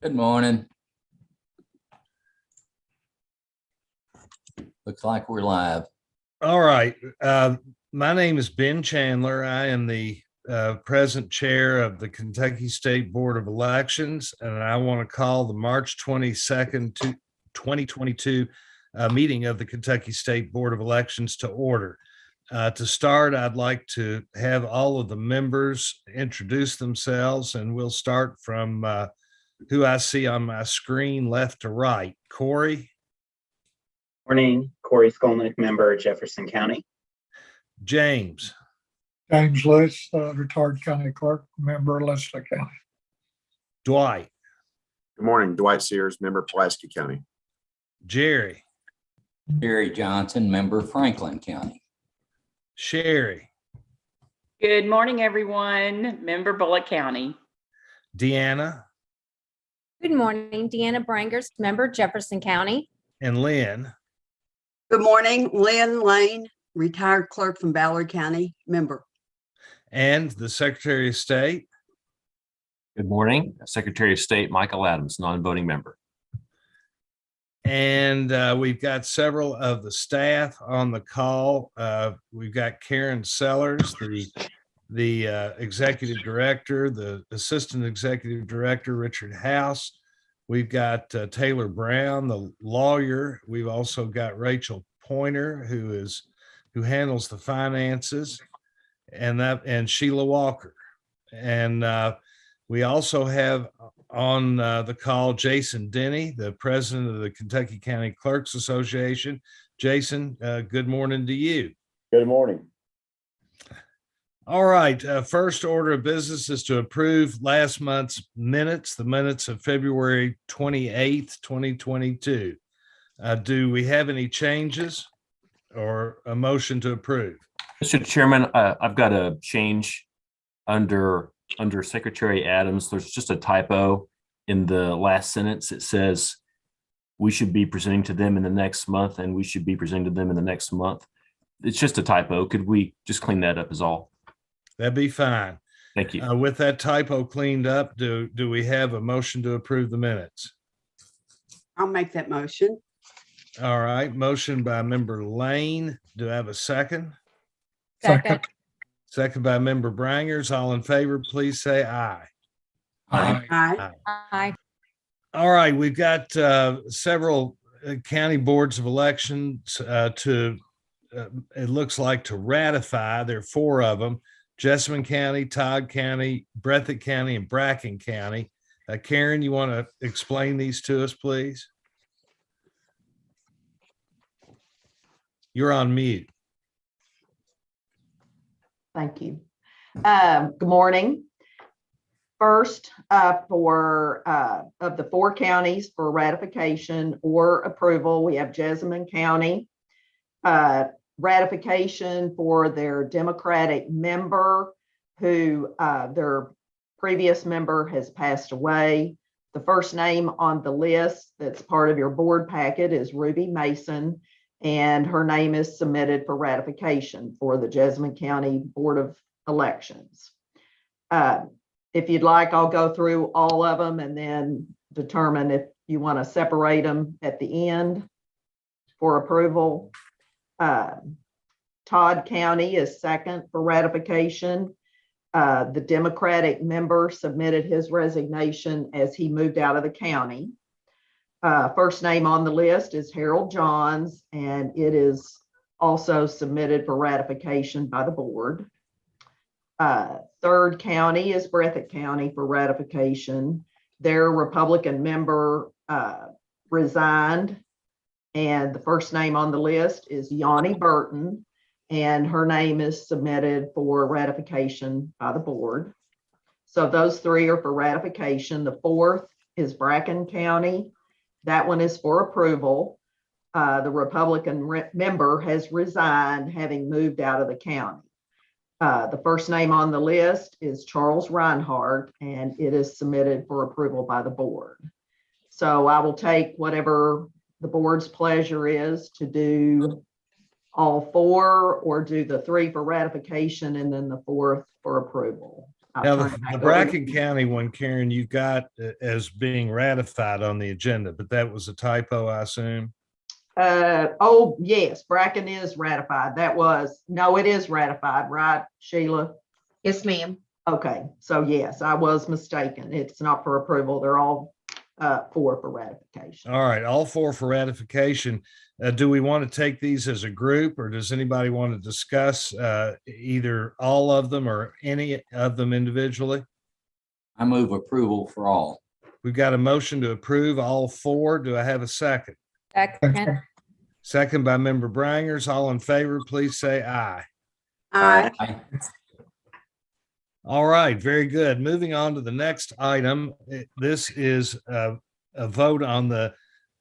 Good morning. Looks like we're live. All right. My name is Ben Chandler. I am the present chair of the Kentucky State Board of Elections, and I want to call the March 22nd, 2022 meeting of the Kentucky State Board of Elections to order. To start, I'd like to have all of the members introduce themselves, and we'll start from who I see on my screen left to right. Corey. Morning, Corey Skolnick, member, Jefferson County. James. James Lewis, retired county clerk, member, Leslie County. Dwight. Good morning, Dwight Sears, member, Pulaski County. Jerry. Jerry Johnson, member, Franklin County. Sherry. Good morning, everyone. Member Bullitt County. Deanna. Good morning, Deanna Brangers, member, Jefferson County. And Lynn. Good morning, Lynn Lane, retired clerk from Ballard County, member. And the Secretary of State. Good morning, Secretary of State Michael Adams, non-voting member. And we've got several of the staff on the call. We've got Karen Sellers, the executive director, the assistant executive director, Richard House. We've got Taylor Brown, the lawyer. We've also got Rachel Pointer, who handles the finances, and Sheila Walker. And we also have on the call Jason Denny, the president of the Kentucky County Clerks Association. Jason, good morning to you. Good morning. All right. First order of business is to approve last month's minutes, the minutes of February 28th, 2022. Do we have any changes or a motion to approve? Mr. Chairman, I've got a change under Secretary Adams. There's just a typo in the last sentence. It says we should be presenting to them in the next month, and we should be presenting to them in the next month. It's just a typo. Could we just clean that up is all? That'd be fine. Thank you. With that typo cleaned up, do we have a motion to approve the minutes? I'll make that motion. All right, motion by member Lane. Do I have a second? Second. Second by member Brangers. All in favor, please say aye. Aye. Aye. Aye. All right, we've got several county boards of elections it looks like to ratify. There are 4 of them: Jessamine County, Todd County, Breathitt County, and Bracken County. Karen, you want to explain these to us, please? You're on mute. Thank you. Good morning. First, of the 4 counties for ratification or approval, we have Jessamine County. Ratification for their Democratic member who their previous member has passed away. The first name on the list that's part of your board packet is Ruby Mason, and her name is submitted for ratification for the Jessamine County Board of Elections. If you'd like, I'll go through all of them and then determine if you want to separate them at the end for approval. Todd County is second for ratification. The Democratic member submitted his resignation as he moved out of the county. First name on the list is Harold Johns, and it is also submitted for ratification by the board. Third county is Breathitt County for ratification. Their Republican member resigned, and the first name on the list is Yanni Burton, and her name is submitted for ratification by the board. So those 3 are for ratification. The 4th is Bracken County. That one is for approval. The Republican member has resigned, having moved out of the county. The first name on the list is Charles Reinhardt, and it is submitted for approval by the board. So I will take whatever the board's pleasure is to do all 4 or do the 3 for ratification and then the 4th for approval. I'll Now, turn it the back over to Bracken you. County one, Karen, you've got as being ratified on the agenda, but that was a typo, I assume. Oh, yes, Bracken is ratified. No, it is ratified, right, Sheila? Yes, ma'am. Okay, so yes, I was mistaken. It's not for approval. They're all for ratification. All right, all four for ratification. Do we want to take these as a group, or does anybody want to discuss either all of them or any of them individually? I move approval for all. We've got a motion to approve all four. Do I have a second? Second. Second by Member Brangers. All in favor, please say aye. Aye. Aye. All right, very good. Moving on to the next item. This is a vote on the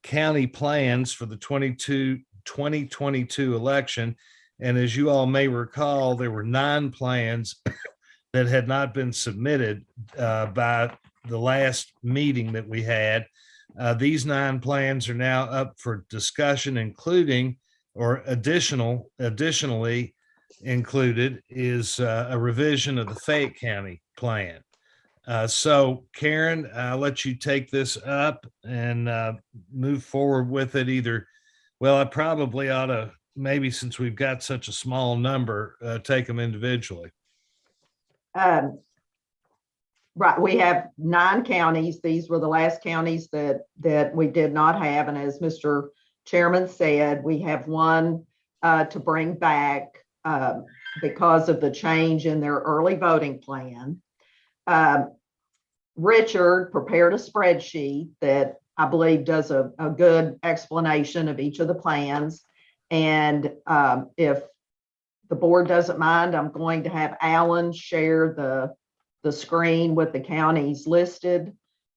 county plans for the 2022 election. And as you all may recall, there were 9 plans that had not been submitted by the last meeting that we had. These 9 plans are now up for discussion, including or additionally included is a revision of the Fayette County plan. So Karen, I'll let you take this up and move forward with it either. Well, I probably ought to, maybe since we've got such a small number, take them individually. Right, we have 9 counties. These were the last counties that we did not have. And as Mr. Chairman said, we have one to bring back because of the change in their early voting plan. Richard prepared a spreadsheet that I believe does a good explanation of each of the plans. And if the board doesn't mind, I'm going to have Alan share the screen with the counties listed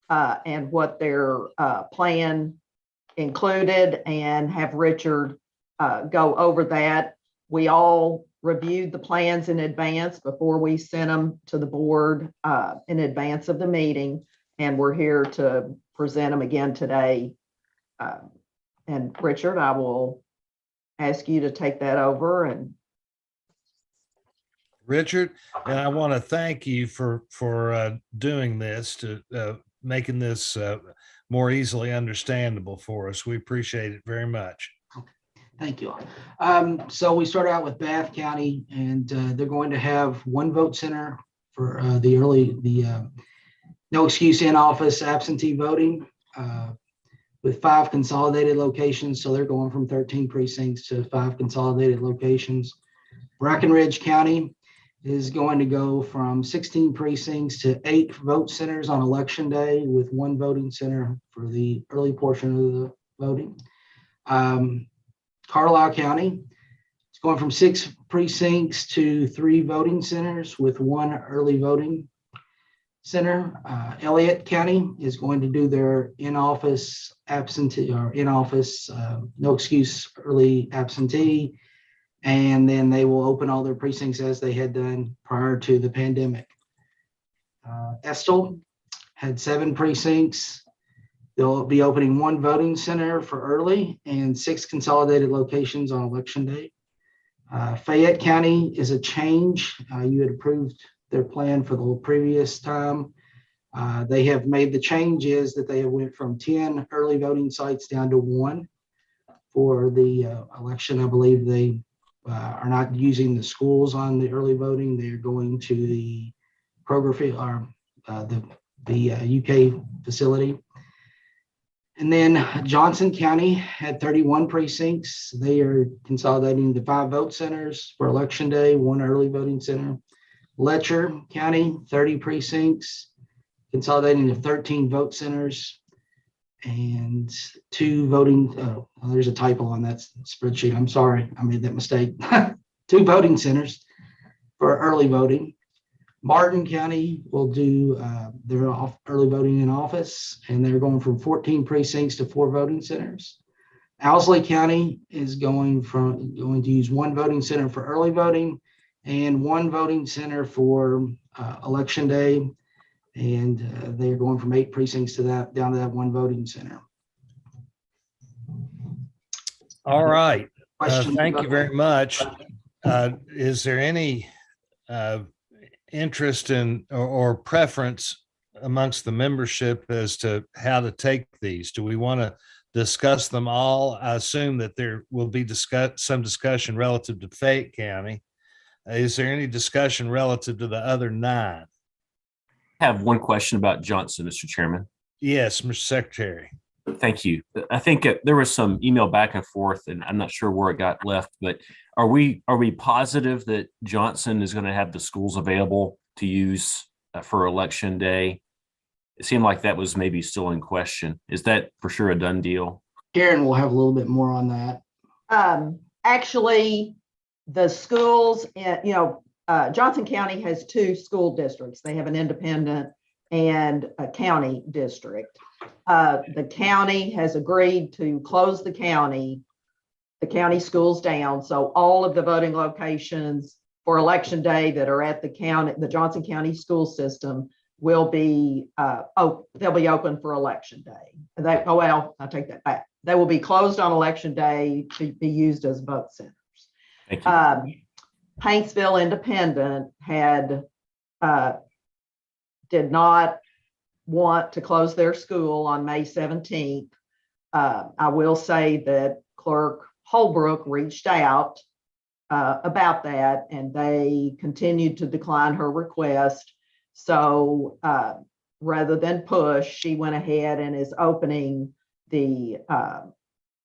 and what their plan included, and have Richard go over that. We all reviewed the plans in advance before we sent them to the board in advance of the meeting, and we're here to present them again today. And Richard, I will ask you to take that over. And Richard, and I want to thank you for doing this, to making this more easily understandable for us. We appreciate it very much. Thank you. So we start out with Bath County, and they're going to have one vote center for the no excuse in office absentee voting with 5 consolidated locations. So they're going from 13 precincts to 5 consolidated locations. Breckenridge County is going to go from 16 precincts to 8 vote centers on election day with 1 voting center for the early portion of the voting. Carlisle County is going from 6 precincts to 3 voting centers with 1 early voting center. Elliott County is going to do their in-office absentee or in-office no excuse early absentee, and then they will open all their precincts as they had done prior to the pandemic. Estill had 7 precincts. They'll be opening 1 voting center for early and 6 consolidated locations on election day. Fayette County is a change. You had approved their plan for the previous time. They have made the changes that they went from 10 early voting sites down to 1 for the election. I believe they are not using the schools on the early voting. They're going to the Kroger or the UK facility. And then Johnson County had 31 precincts. They are consolidating the 5 vote centers for election day, 1 early voting center. Letcher County, 30 precincts, consolidating to 13 vote centers and 2 voting. Oh, there's a typo on that spreadsheet. I'm sorry, I made that mistake. 2 voting centers for early voting. Martin County will do their early voting in office, and they're going from 14 precincts to 4 voting centers. Owsley County is going to use 1 voting center for early voting and 1 voting center for election day, and they're going from 8 precincts to that down to that 1 voting center. All right. Questions Thank about you very much. Is there interest in or preference amongst the membership as to how to take these? Do we want to discuss them all? I assume that there will be some discussion relative to Fayette County. Is there any discussion relative to the other 9? I have one question about Johnson, Mr. Chairman. Yes, Mr. Secretary. Thank you. I think there was some email back and forth, and I'm not sure where it got left, but are we positive that Johnson is going to have the schools available to use for election day? It seemed like that was maybe still in question. Is that for sure a done deal? Karen will have a little bit more on that. Actually, the schools, Johnson County has 2 school districts. They have an independent and a county district. The county has agreed to close the county schools down. So all of the voting locations for election day that are at the Johnson County school system will be, they'll be open for election day. I'll take that back. They will be closed on election day to be used as vote centers. Thank you. Paintsville Independent did not want to close their school on May 17th. I will say that Clerk Holbrook reached out about that, and they continued to decline her request. So rather than push, she went ahead and is opening the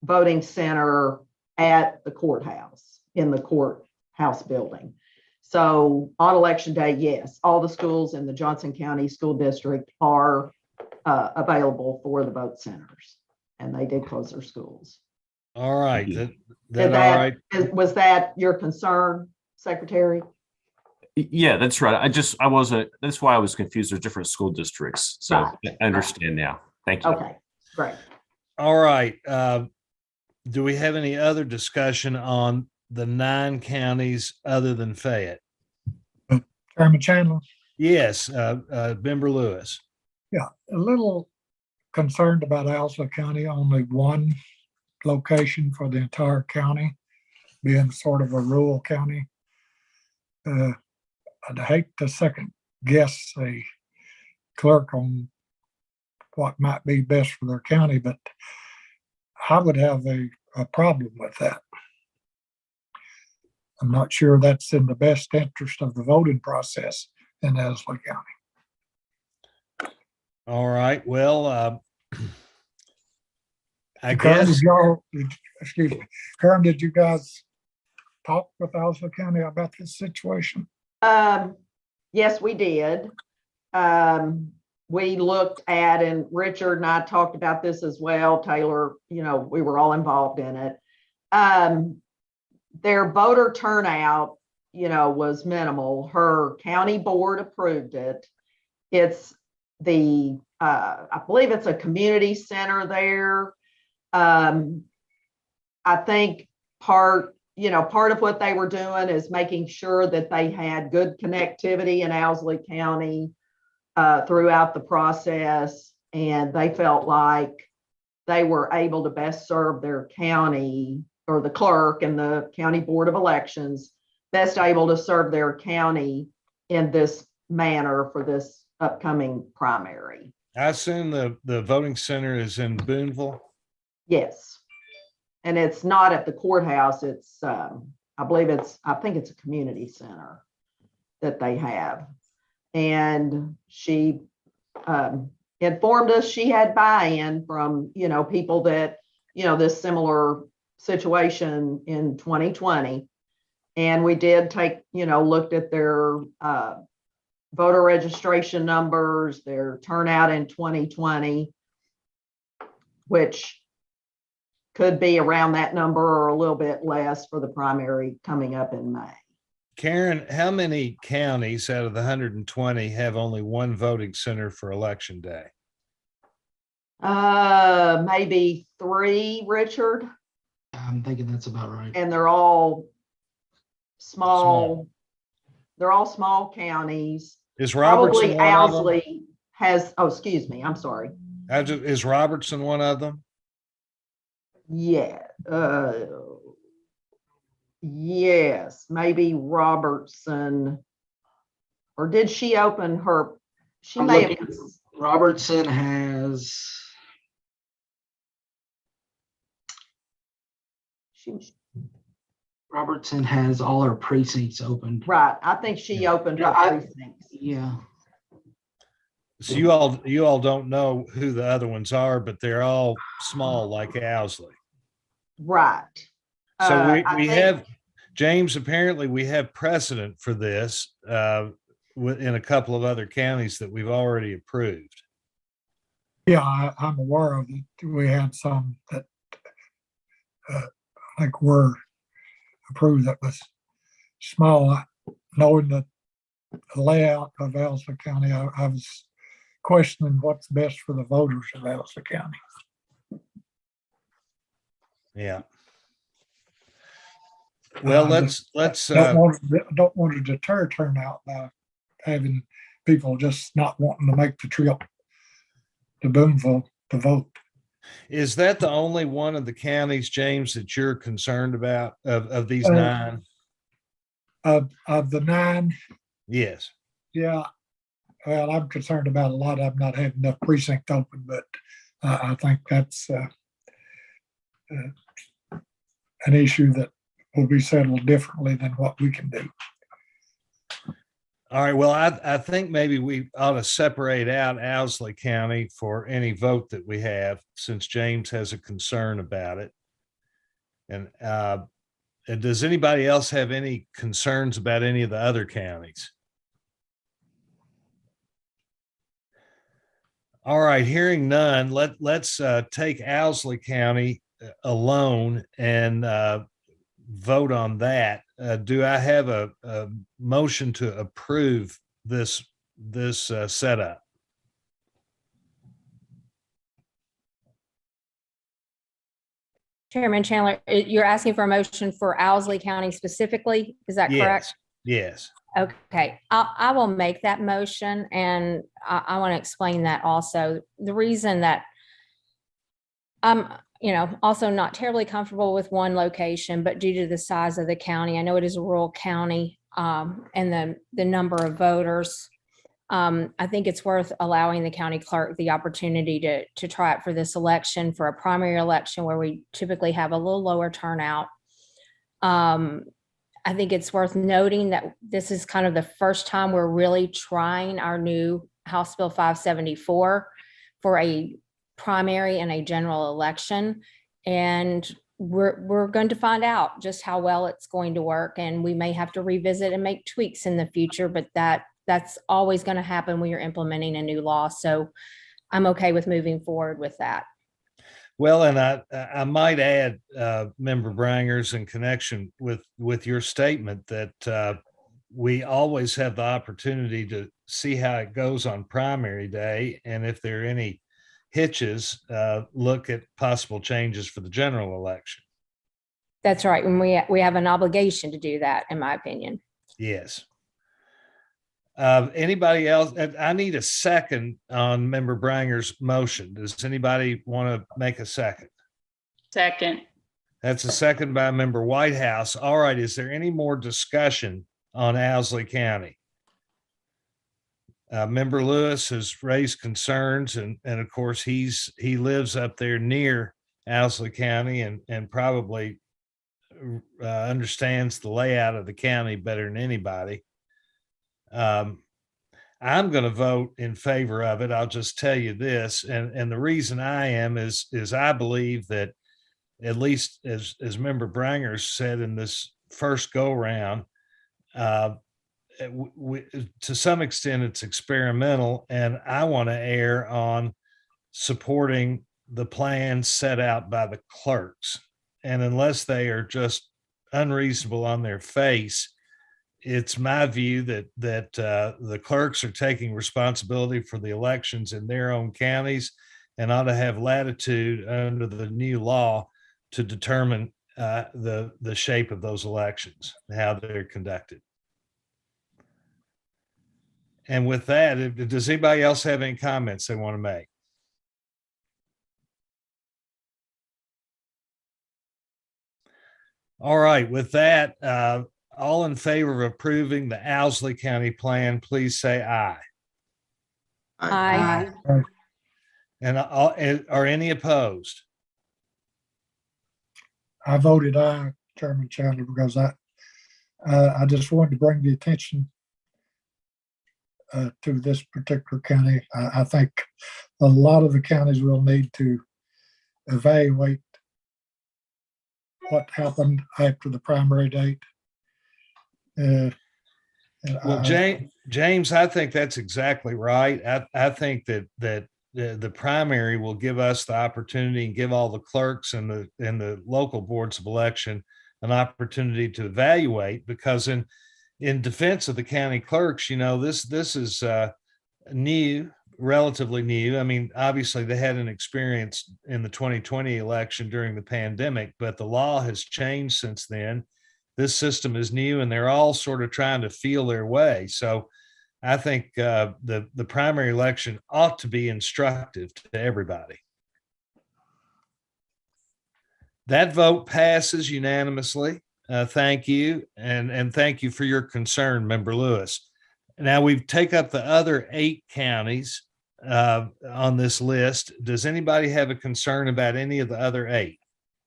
voting center at the courthouse, in the courthouse building. So on election day, yes, all the schools in the Johnson County School District are available for the vote centers, and they did close their schools. All right. Thank All right. Was that your concern, Secretary? Yeah, that's right. That's why I was confused. There's different school districts. So Right. I understand now. Thank you. Okay, great. All right. Do we have any other discussion on the 9 counties other than Fayette? Chairman Chandler, Yes, Member Lewis. yeah, a little concerned about Alva County, only one location for the entire county, being sort of a rural county. I'd hate to second guess a clerk on what might be best for their county, but I would have a problem with that. I'm not sure that's in the best interest of the voting process in Elsley County. All right. Well, I Karen, guess. excuse me, Karen, did you guys talk with Elsley County about this situation? Yes, we did. We looked at, and Richard and I talked about this as well. Taylor, we were all involved in it. Their voter turnout, was minimal. Her county board approved it. It's I believe it's a community center there. I think part of what they were doing is making sure that they had good connectivity in Owsley County throughout the process, and they felt like they were able to best serve their county, or the clerk and the county board of elections, best able to serve their county in this manner for this upcoming primary. I assume the voting center is in Boonville. Yes. And it's not at the courthouse. It's, I think it's a community center that they have. And she informed us she had buy-in from, people that, this similar situation in 2020. And we did looked at their voter registration numbers, their turnout in 2020, which could be around that number or a little bit less for the primary coming up in May. Karen, how many counties out of the 120 have only one voting center for election day? Maybe 3, Richard, I'm thinking that's about right. and they're all small. They're all small counties. Is Robertson Probably one of them? Owsley has, excuse me, I'm sorry. Is Robertson one of them? Yeah. Yes, maybe Robertson. Or did she open her? She I'm may have. looking. Robertson has, Robertson has all her precincts opened. Right, I think she opened her Yeah, I- precincts. Yeah. So you all don't know who the other ones are, but they're all small like Owsley. Right. So I we think- have, James, apparently we have precedent for this in a couple of other counties that we've already approved. Yeah, I'm aware of it. We had some that I think were approved that was small. Knowing the layout of Elsa County, I was questioning what's best for the voters of Elsa County. Yeah. Well, I let's don't want to deter turnout by having people just not wanting to make the trip to Boonville to vote. is that the only one of the counties, James, that you're concerned about of these 9? Of the 9, Yes. yeah. Well, I'm concerned about a lot of them not having enough precinct open, but I think that's an issue that will be settled differently than what we can do. All right. Well, I think maybe we ought to separate out Owsley County for any vote that we have, since James has a concern about it. And does anybody else have any concerns about any of the other counties? All right, hearing none, let's take Owsley County alone and vote on that. Do I have a motion to approve this setup? Chairman Chandler, you're asking for a motion for Owsley County specifically? Is that correct? Yes. Okay, I will make that motion, and I want to explain that also. The reason that I'm, also not terribly comfortable with one location, but due to the size of the county, I know it is a rural county, and the number of voters, I think it's worth allowing the county clerk the opportunity to try it for this election, for a primary election where we typically have a little lower turnout. I think it's worth noting that this is kind of the first time we're really trying our new House Bill 574 for a primary and a general election. And we're going to find out just how well it's going to work. And we may have to revisit and make tweaks in the future, but that's always going to happen when you're implementing a new law. So I'm okay with moving forward with that. Well, and I might add, Member Brangers, in connection with your statement, that we always have the opportunity to see how it goes on primary day, and if there are any hitches, look at possible changes for the general election. That's right. And we have an obligation to do that, in my opinion. Yes. Anybody else? I need a second on Member Branger's motion. Does anybody want to make a second? Second. That's a second by Member Whitehouse. All right. Is there any more discussion on Owsley County? Member Lewis has raised concerns, and of course he lives up there near Owsley County and probably understands the layout of the county better than anybody. I'm going to vote in favor of it. I'll just tell you this, and the reason I am is I believe that, at least as Member Branger said in this first go round, to some extent it's experimental, and I want to err on supporting the plans set out by the clerks. And unless they are just unreasonable on their face, it's my view that the clerks are taking responsibility for the elections in their own counties and ought to have latitude under the new law to determine the shape of those elections, how they're conducted. And with that, does anybody else have any comments they want to make? All right, with that, All in favor of approving the Owsley County plan, please say aye. Aye. And are any opposed? I voted aye, Chairman Chandler, because I just wanted to bring the attention to this particular county. I think a lot of the counties will need to evaluate what happened after the primary date. Well, James, I think that's exactly right. I think that the primary will give us the opportunity and give all the clerks and the local boards of election an opportunity to evaluate, because in defense of the county clerks, this is new, relatively new. I mean, obviously they had an experience in the 2020 election during the pandemic, but the law has changed since then. This system is new and they're all sort of trying to feel their way. So I think the primary election ought to be instructive to everybody. That vote passes unanimously. Thank you. And thank you for your concern, Member Lewis. Now we take up the other 8 counties on this list. Does anybody have a concern about any of the other 8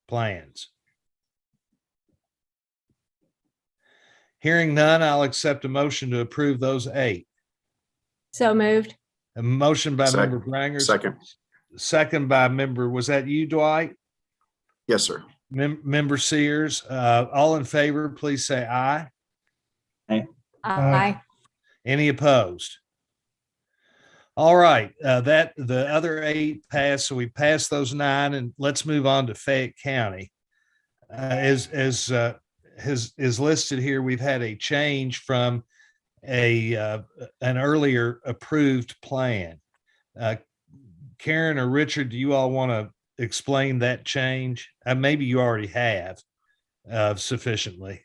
plans? Hearing none, I'll accept a motion to approve those 8. So moved. A motion by Second. Member Branger. Second. Second by Member, was that you, Dwight? Yes, sir. Member Sears, all in favor, please say aye. Aye. Any opposed? All right, that the other 8 passed, so we passed those 9, and let's move on to Fayette County. As is listed here, we've had a change from an earlier approved plan. Karen or Richard, do you all want to explain that change? Maybe you already have sufficiently,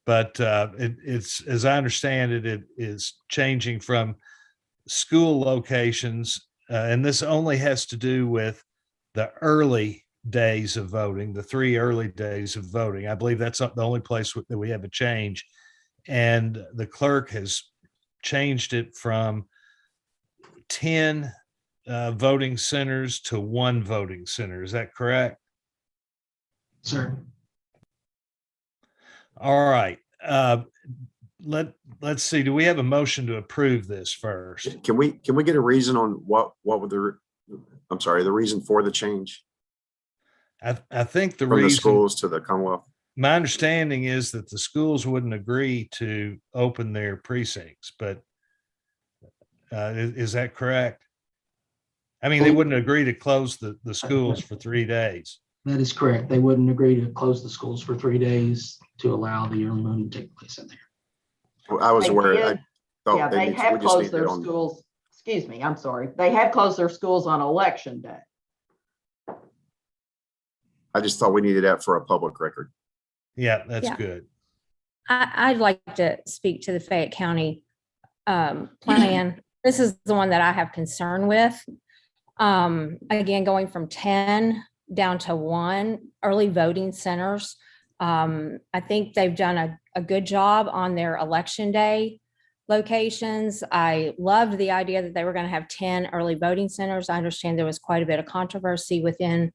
but it's, as I understand it, it is changing from school locations, and this only has to do with the early days of voting, the 3 early days of voting. I believe that's the only place that we have a change, and the clerk has changed it from 10 voting centers to 1 voting center. Is that correct? Sir. All right. Let's see. Do we have a motion to approve this first? Can we get a reason on what would the reason for the change I think the from the reason, schools to the Commonwealth? my understanding is that the schools wouldn't agree to open their precincts, but is that correct? I mean, they wouldn't agree to close the schools for 3 days. That is correct. They wouldn't agree to close the schools for 3 days to allow the early voting to take place in there. Well, I was They aware. did. I thought Yeah, they they need- we have just closed need it their on- schools. Excuse me, I'm sorry. They have closed their schools on election day. I just thought we needed that for a public record. Yeah, that's Yeah. good. I'd like to speak to the Fayette County plan. This is the one that I have concern with. Again, going from 10 down to 1 early voting centers. I think they've done a good job on their election day locations. I loved the idea that they were going to have 10 early voting centers. I understand there was quite a bit of controversy within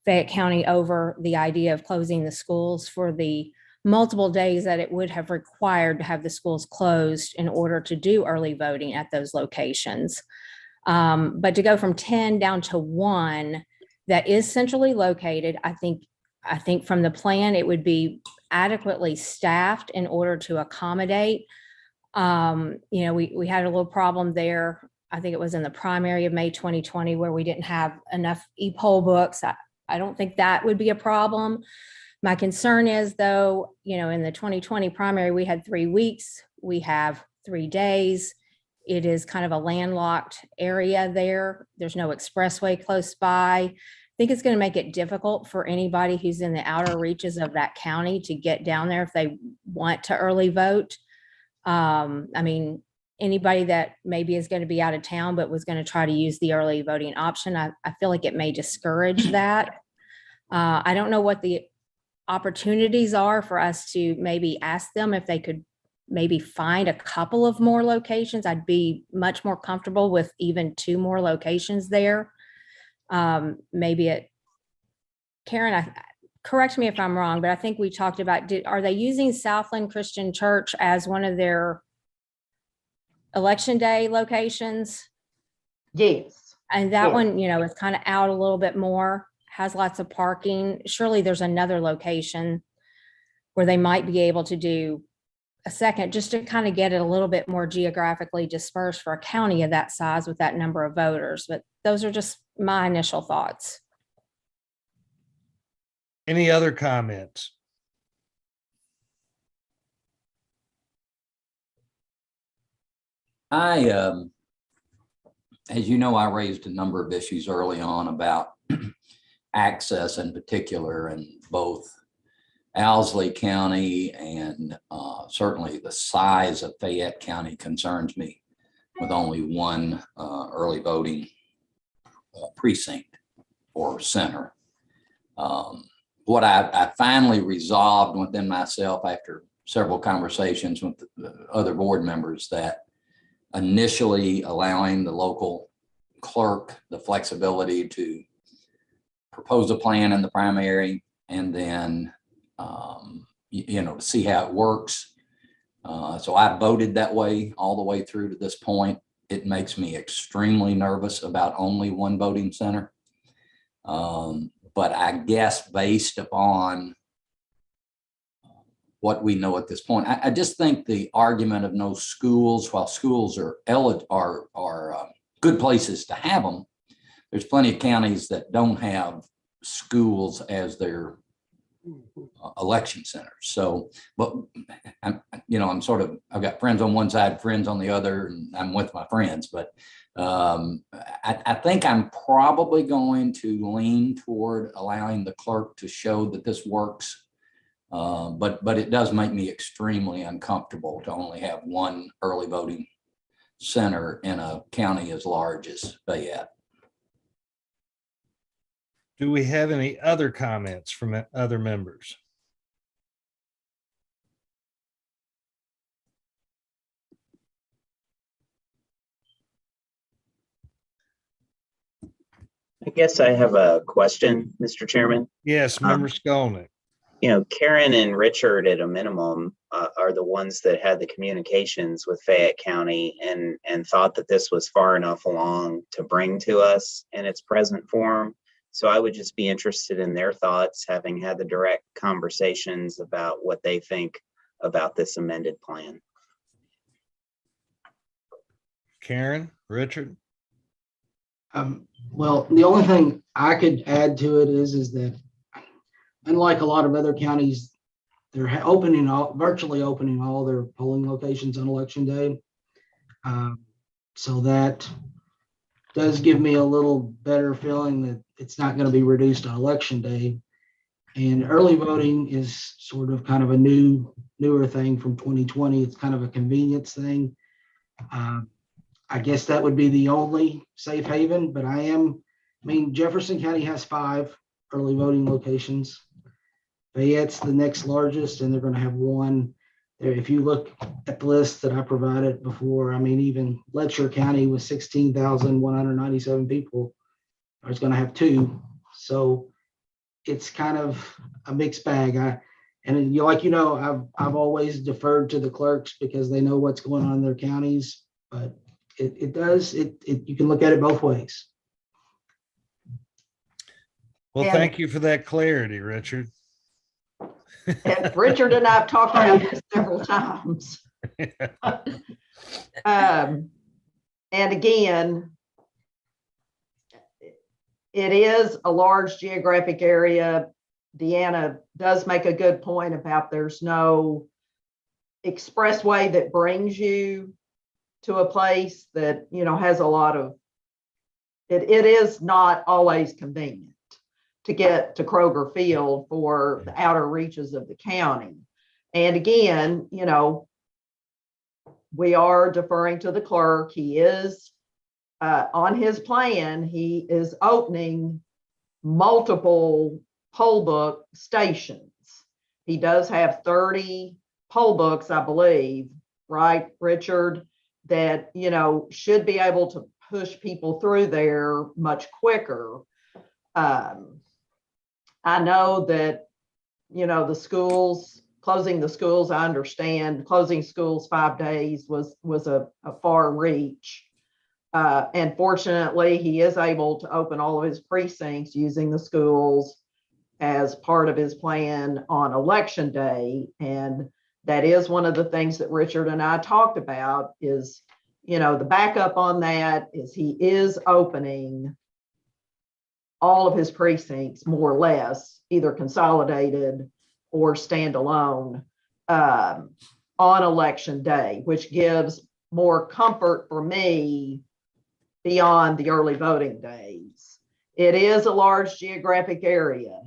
Fayette County over the idea of closing the schools for the multiple days that it would have required to have the schools closed in order to do early voting at those locations. But to go from 10 down to 1 that is centrally located, I think from the plan, it would be adequately staffed in order to accommodate. We had a little problem there. I think it was in the primary of May 2020 where we didn't have enough e-poll books. I don't think that would be a problem. My concern is, though, in the 2020 primary, we had 3 weeks. We have 3 days. It is kind of a landlocked area there. There's no expressway close by. I think it's going to make it difficult for anybody who's in the outer reaches of that county to get down there if they want to early vote. Anybody that maybe is going to be out of town but was going to try to use the early voting option, I feel like it may discourage that. I don't know what the opportunities are for us to maybe ask them if they could maybe find a couple of more locations. I'd be much more comfortable with even 2 more locations there. Maybe it, Karen, correct me if I'm wrong, but I think we talked about, are they using Southland Christian Church as one of their election day locations? Yes. And that Yeah. one, is kind of out a little bit more, has lots of parking. Surely there's another location where they might be able to do a second, just to kind of get it a little bit more geographically dispersed for a county of that size with that number of voters. But those are just my initial thoughts. Any other comments? As you know, I raised a number of issues early on about access in particular, and both Owsley County and certainly the size of Fayette County concerns me, with only one early voting precinct or center. What I finally resolved within myself after several conversations with the other board members, that initially allowing the local clerk the flexibility to propose a plan in the primary, and then to see how it works. So I voted that way all the way through to this point. It makes me extremely nervous about only one voting center. But I guess based upon what we know at this point, I just think the argument of no schools, while schools are good places to have them, there's plenty of counties that don't have schools as their election centers. So, but I've got friends on one side, friends on the other, and I'm with my friends, but I think I'm probably going to lean toward allowing the clerk to show that this works. But it does make me extremely uncomfortable to only have one early voting center in a county as large as Fayette. Do we have any other comments from other members? I guess I have a question, Mr. Chairman. Yes, Member Skolnick. Karen and Richard at a minimum are the ones that had the communications with Fayette County and thought that this was far enough along to bring to us in its present form. So I would just be interested in their thoughts, having had the direct conversations about what they think about this amended plan. Karen, Richard? Well, the only thing I could add to it is that unlike a lot of other counties, they're virtually opening all their polling locations on election day. So that does give me a little better feeling that it's not going to be reduced on election day. And early voting is sort of kind of a newer thing from 2020. It's kind of a convenience thing. I guess that would be the only safe haven, but Jefferson County has 5 early voting locations. Fayette's the next largest, and they're going to have 1. If you look at the list that I provided before, even Letcher County with 16,197 people is going to have 2. So it's kind of a mixed bag. I've always deferred to the clerks because they know what's going on in their counties, but you can look at it both ways. Well, And- thank you for that clarity, Richard. And Richard and I have talked about this several times. And again, it is a large geographic area. Deanna does make a good point about there's no expressway that brings you to a place that, has a lot of, it is not always convenient to get to Kroger Field for the outer reaches of the county. And again, we are deferring to the clerk. He is on his plan, he is opening multiple poll book stations. he does have 30 poll books, I believe, right, Richard? That, should be able to push people through there much quicker. I know that, the schools, closing the schools, I understand closing schools 5 days was a far reach. And fortunately, he is able to open all of his precincts using the schools as part of his plan on election day. And that is one of the things that Richard and I talked about is, the backup on that is he is opening all of his precincts more or less, either consolidated or standalone on election day, which gives more comfort for me beyond the early voting days. It is a large geographic area.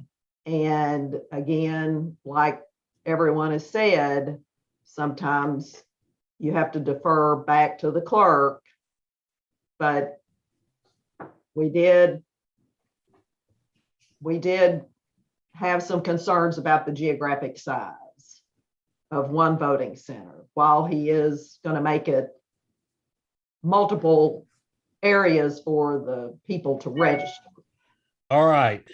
And again, like everyone has said, sometimes you have to defer back to the clerk. But we did have some concerns about the geographic size of one voting center. While he is going to make it multiple areas for the people to register. All right.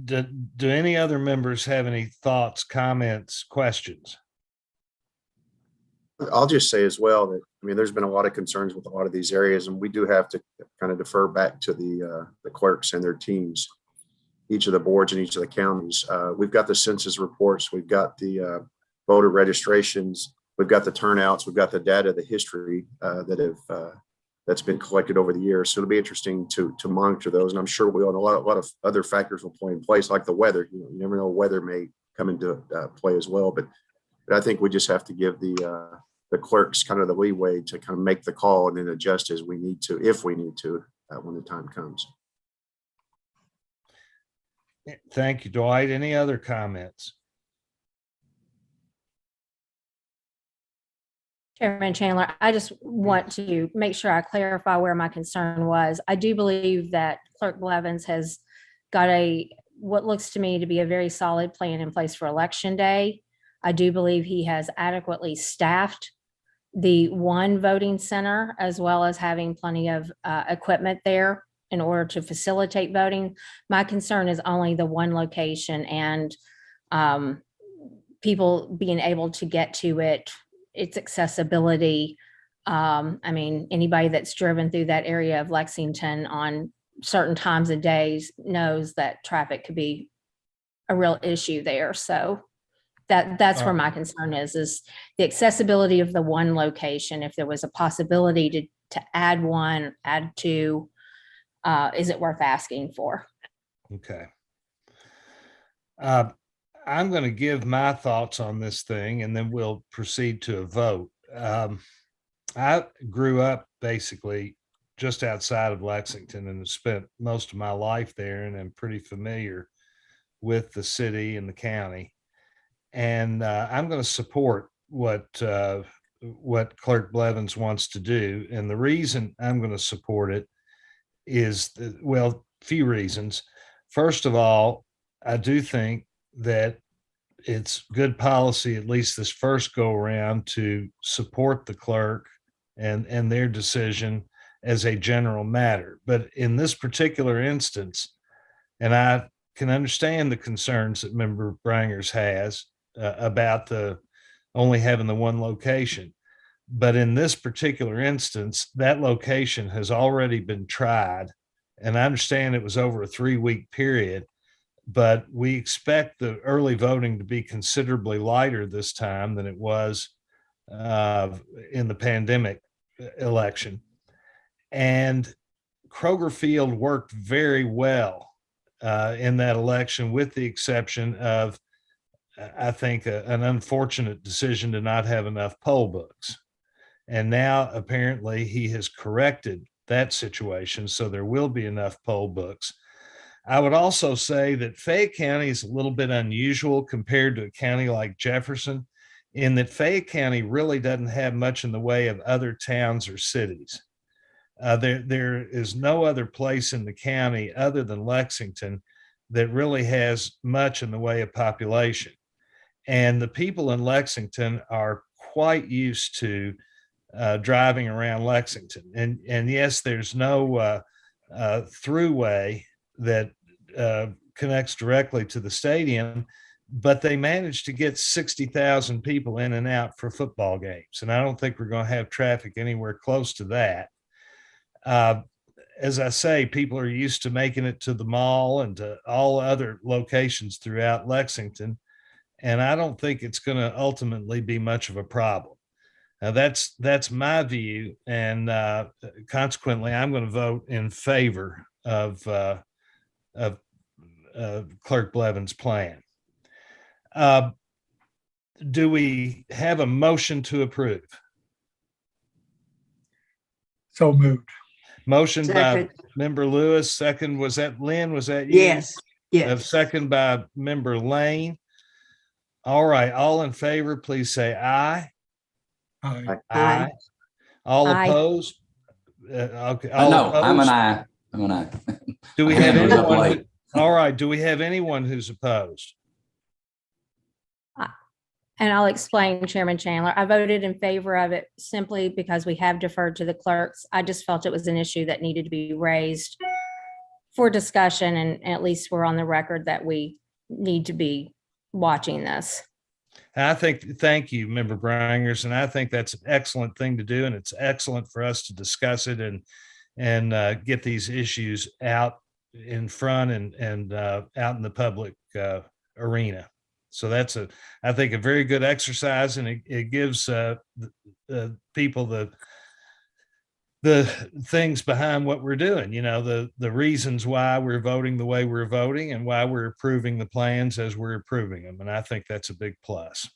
Do any other members have any thoughts, comments, questions? I'll just say as well that, there's been a lot of concerns with a lot of these areas, and we do have to kind of defer back to the clerks and their teams, each of the boards in each of the counties. We've got the census reports, we've got the voter registrations, we've got the turnouts, we've got the data, the history that's been collected over the years. So it'll be interesting to monitor those. And I'm sure a lot of other factors will play in place, like the weather. You never know, weather may come into play as well. But I think we just have to give the clerks kind of the leeway to kind of make the call and then adjust as we need to, if we need to, when the time comes. Thank you, Dwight. Any other comments? Chairman Chandler, I just want to make sure I clarify where my concern was. I do believe that Clerk Blevins has got what looks to me to be a very solid plan in place for Election Day. I do believe he has adequately staffed the one voting center, as well as having plenty of equipment there in order to facilitate voting. My concern is only the one location and people being able to get to it, its accessibility. Anybody that's driven through that area of Lexington on certain times of days knows that traffic could be a real issue there. So that's where my concern is the accessibility of the one location. If there was a possibility to add one, add two, is it worth asking for? Okay. I'm going to give my thoughts on this thing, and then we'll proceed to a vote. I grew up basically just outside of Lexington and have spent most of my life there, and I'm pretty familiar with the city and the county. And I'm going to support what Clerk Blevins wants to do. And the reason I'm going to support it is, few reasons. First of all, I do think that it's good policy, at least this first go around, to support the clerk and their decision as a general matter. But in this particular instance, and I can understand the concerns that Member Brangers has about only having the one location. But in this particular instance, that location has already been tried. And I understand it was over a 3-week period, but we expect the early voting to be considerably lighter this time than it was in the pandemic election. And Kroger Field worked very well in that election, with the exception of, I think, an unfortunate decision to not have enough poll books. And now apparently he has corrected that situation, so there will be enough poll books. I would also say that Fayette County is a little bit unusual compared to a county like Jefferson, in that Fayette County really doesn't have much in the way of other towns or cities. There is no other place in the county other than Lexington that really has much in the way of population. And the people in Lexington are quite used to driving around Lexington. And yes, there's no throughway that connects directly to the stadium, but they managed to get 60,000 people in and out for football games. And I don't think we're going to have traffic anywhere close to that. As I say, people are used to making it to the mall and to all other locations throughout Lexington. And I don't think it's going to ultimately be much of a problem. Now that's my view. And consequently, I'm going to vote in favor of Clerk Blevin's plan. Do we have a motion to approve? So moved. Motion by Second. Member Lewis. Second, was that Lynn? Was that you? Yes, yes. Second by Member Lane. All right. All in favor, please say aye. Aye. Aye. All Aye. opposed? Okay. all No, I'm an opposed? aye. I'm an aye. Do we My have hand was up anyone? late. All right. Do we have anyone who's opposed? And I'll explain, Chairman Chandler. I voted in favor of it simply because we have deferred to the clerks. I just felt it was an issue that needed to be raised for discussion, and at least we're on the record that we need to be watching this. Thank you, Member Brangers, and I think that's an excellent thing to do, and it's excellent for us to discuss it and get these issues out in front and out in the public arena. So that's I think a very good exercise, and it gives people the things behind what we're doing, the reasons why we're voting the way we're voting and why we're approving the plans as we're approving them. And I think that's a big plus.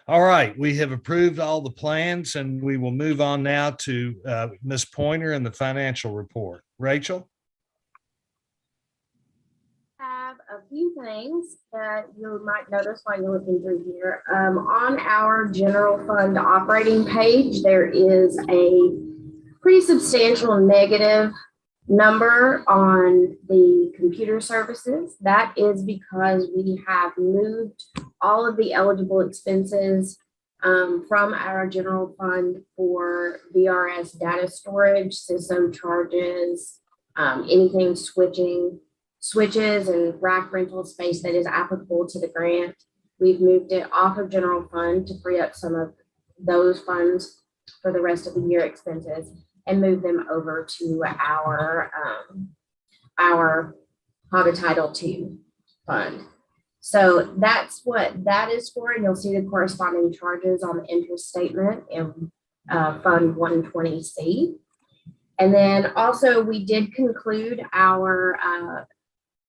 All right, we have approved all the plans, and we will move on now to Ms. Pointer and the financial report. Rachel? Have a few things that you might notice while you're looking through here. On our general fund operating page, there is a pretty substantial negative number on the computer services. That is because we have moved all of the eligible expenses from our general fund for VRS data storage, system charges, anything switches and rack rental space that is applicable to the grant. We've moved it off of general fund to free up some of those funds for the rest of the year expenses and move them over to our Title II fund. So that's what that is for. And you'll see the corresponding charges on the interest statement in Fund 120C. And then also we did conclude our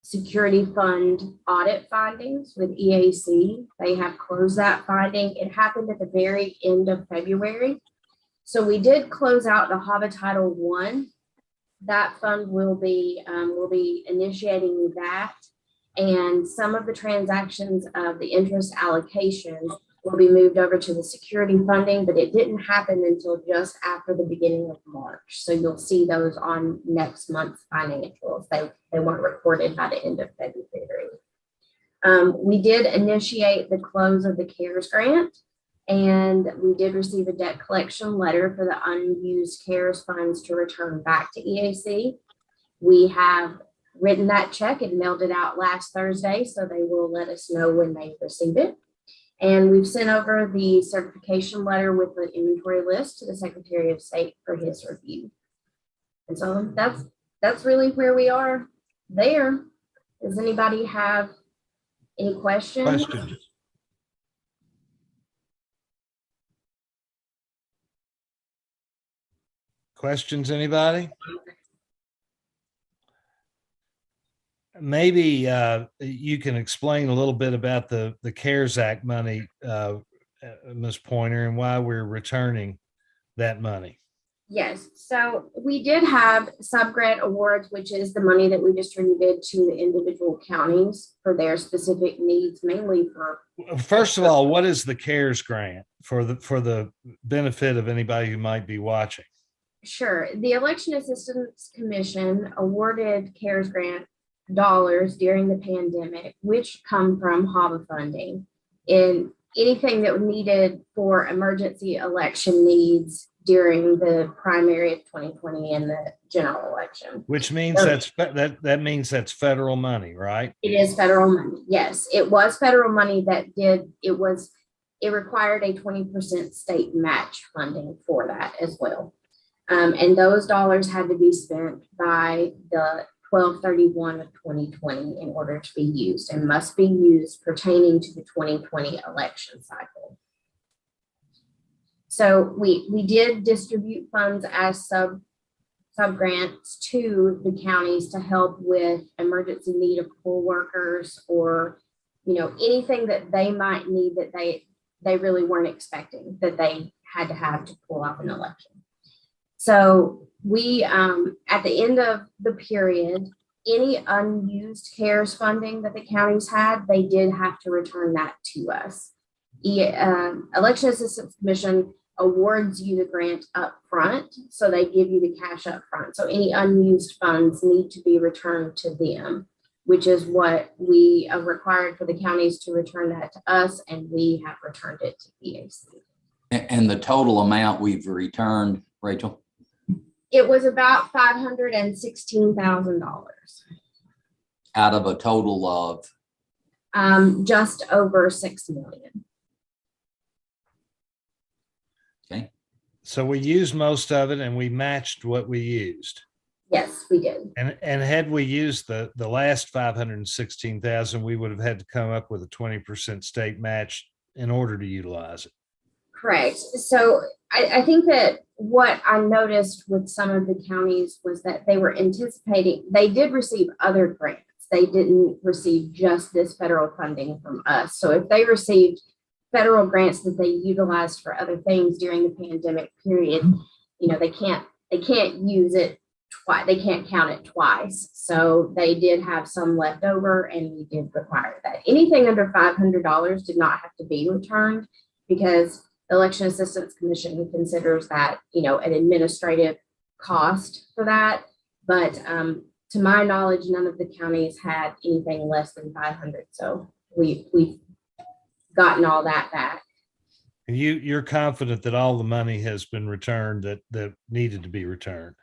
security fund audit findings with EAC. They have closed that finding. It happened at the very end of February. So we did close out the Title I. That fund will be initiating that. And some of the transactions of the interest allocations will be moved over to the security funding, but it didn't happen until just after the beginning of March. So you'll see those on next month's financials. They weren't recorded by the end of February. We did initiate the close of the CARES grant, and we did receive a debt collection letter for the unused CARES funds to return back to EAC. We have written that check and mailed it out last Thursday, so they will let us know when they receive it. And we've sent over the certification letter with the inventory list to the Secretary of State for his review. And so that's really where we are there. Does anybody have any questions? Questions, anybody? Maybe you can explain a little bit about the CARES Act money, Ms. Pointer, and why we're returning that money. Yes, so we did have sub-grant awards, which is the money that we distributed to the individual counties for their specific needs, mainly for. First of all, what is the CARES grant for the benefit of anybody who might be watching? Sure, the Election Assistance Commission awarded CARES grant dollars during the pandemic, which come from HAVA funding. in anything that was needed for emergency election needs during the primary of 2020 and the general election. Which means that means that's federal money, right? It is federal money. Yes, it was federal money it required a 20% state match funding for that as well. And those dollars had to be spent by the 12/31 of 2020 in order to be used, and must be used pertaining to the 2020 election cycle. So we did distribute funds as sub grants to the counties to help with emergency need of poll workers, or anything that they might need that they really weren't expecting that they had to have to pull off an election. So we at the end of the period, any unused CARES funding that the counties had, they did have to return that to us. Election Assistance Commission awards you the grant up front, so they give you the cash up front. So any unused funds need to be returned to them, which is what we are required for the counties to return that to us, and we have returned it to EAC. And the total amount we've returned, Rachel? It was about $516,000. Out of a total of? Just over 6 million. Okay. So we used most of it and we matched what we used. Yes, we did. And had we used the last 516,000, we would have had to come up with a 20% state match in order to utilize it. Correct. So I think that what I noticed with some of the counties was that they were anticipating, they did receive other grants. They didn't receive just this federal funding from us. So if they received federal grants that they utilized for other things during the pandemic period, they can't use it twice. They can't count it twice. So they did have some left over, and we did require that. Anything under $500 did not have to be returned, because the Election Assistance Commission considers that, an administrative cost for that. But to my knowledge, none of the counties had anything less than 500. So we've gotten all that back. And you're confident that all the money has been returned that needed to be returned?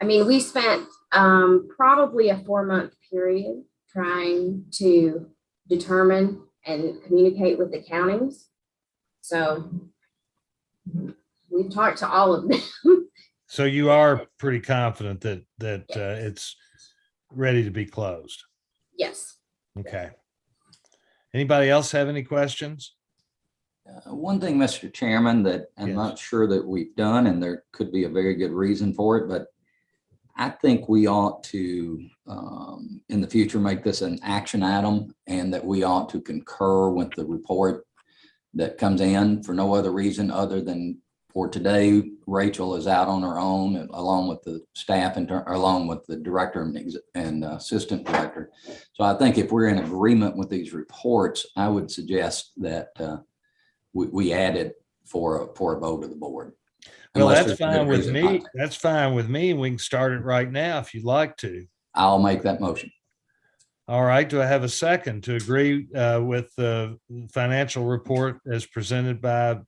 I mean, we spent probably a 4-month period trying to determine and communicate with the counties. So we've talked to all of them. So you are pretty confident that it's ready to be closed? Yes. Okay. Anybody else have any questions? One thing, Mr. Chairman, that I'm Yes. not sure that we've done, and there could be a very good reason for it, but I think we ought to, in the future, make this an action item, and that we ought to concur with the report that comes in for no other reason other than for today, Rachel is out on her own, along with the staff and along with the director and assistant director. So I think if we're in agreement with these reports, I would suggest that we add it for a vote of the board. Well, Unless that's there's a good fine with reason me. not to. That's fine with me. We can start it right now if you'd like to. I'll make that motion. All right. Do I have a second to agree with the financial report as presented by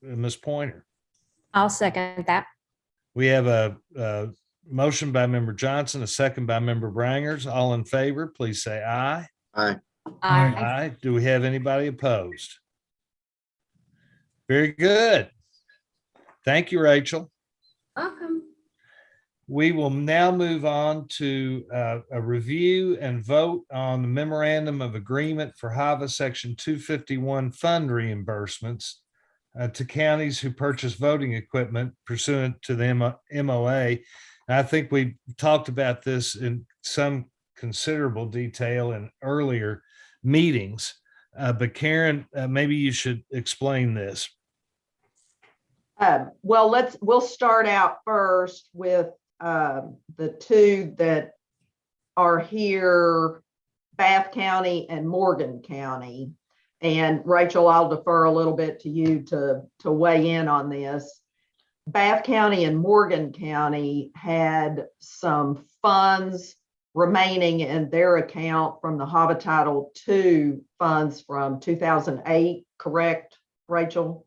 Ms. Pointer? I'll second that. We have a motion by Member Johnson, a second by Member Brangers. All in favor, please say aye. Aye. Aye. Aye. Do we have anybody opposed? Very good. Thank you, Rachel. Welcome. We will now move on to a review and vote on the memorandum of agreement for HAVA Section 251 fund reimbursements to counties who purchase voting equipment pursuant to the MOA. And I think we talked about this in some considerable detail in earlier meetings, but Karen, maybe you should explain this. Well, we'll start out first with the two that are here, Bath County and Morgan County. And Rachel, I'll defer a little bit to you to weigh in on this. Bath County and Morgan County had some funds remaining in their account from the HAVA Title II funds from 2008, correct, Rachel?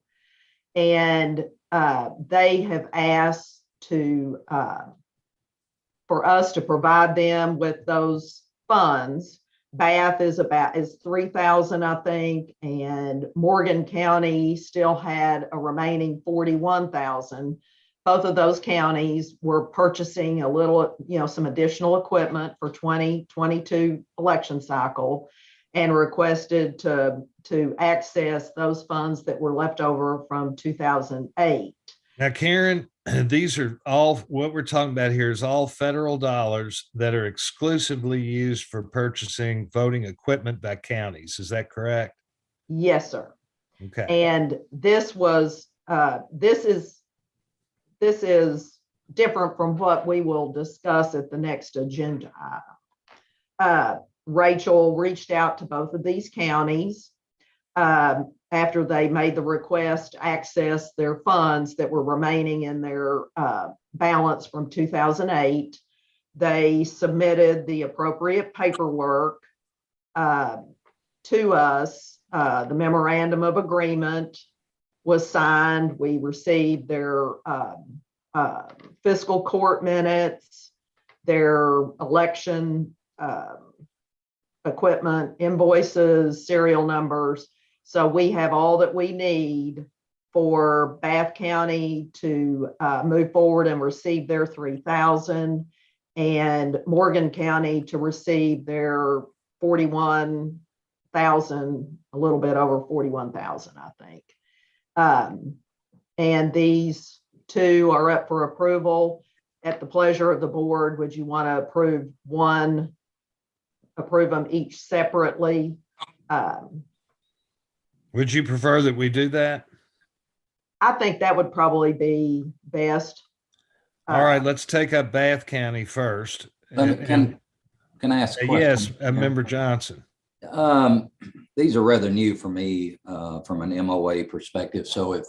And they have asked for us to provide them with those funds. Bath is 3,000, I think, and Morgan County still had a remaining 41,000. Both of those counties were purchasing a little, some additional equipment for 2022 election cycle, and requested to access those funds that were left over from 2008. Now, Karen, these are all, what we're talking about here is all federal dollars that are exclusively used for purchasing voting equipment by counties. Is that correct? Yes, sir. Okay. And this is different from what we will discuss at the next agenda item. Rachel reached out to both of these counties after they made the request to access their funds that were remaining in their balance from 2008. They submitted the appropriate paperwork to us. The memorandum of agreement was signed. We received their fiscal court minutes, their election equipment invoices, serial numbers. So we have all that we need for Bath County to move forward and receive their 3,000, and Morgan County to receive their 41,000, a little bit over 41,000, I think. And these two are up for approval at the pleasure of the board. Would you want to approve them each separately? Would you prefer that we do that? I think that would probably be best. All right, let's take up Bath County first. Can I ask a question? Yes, Member Johnson. These are rather new for me from an MOA perspective. So if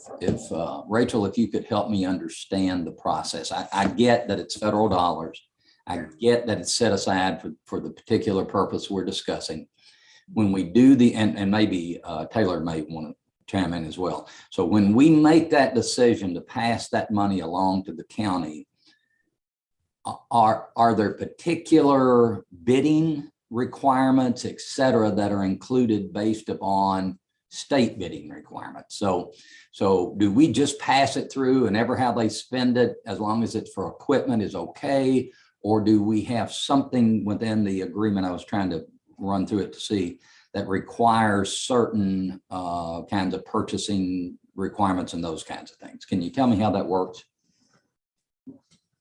Rachel, if you could help me understand the process. I get that it's federal dollars. I get that it's set aside for the particular purpose we're discussing. When we do and maybe Taylor may want to chime in as well. So when we make that decision to pass that money along to the county, are there particular bidding requirements, et cetera, that are included based upon state bidding requirements? So do we just pass it through and ever how they spend it, as long as it's for equipment, is okay? Or do we have something within the agreement, I was trying to run through it to see, that requires certain kinds of purchasing requirements and those kinds of things? Can you tell me how that works?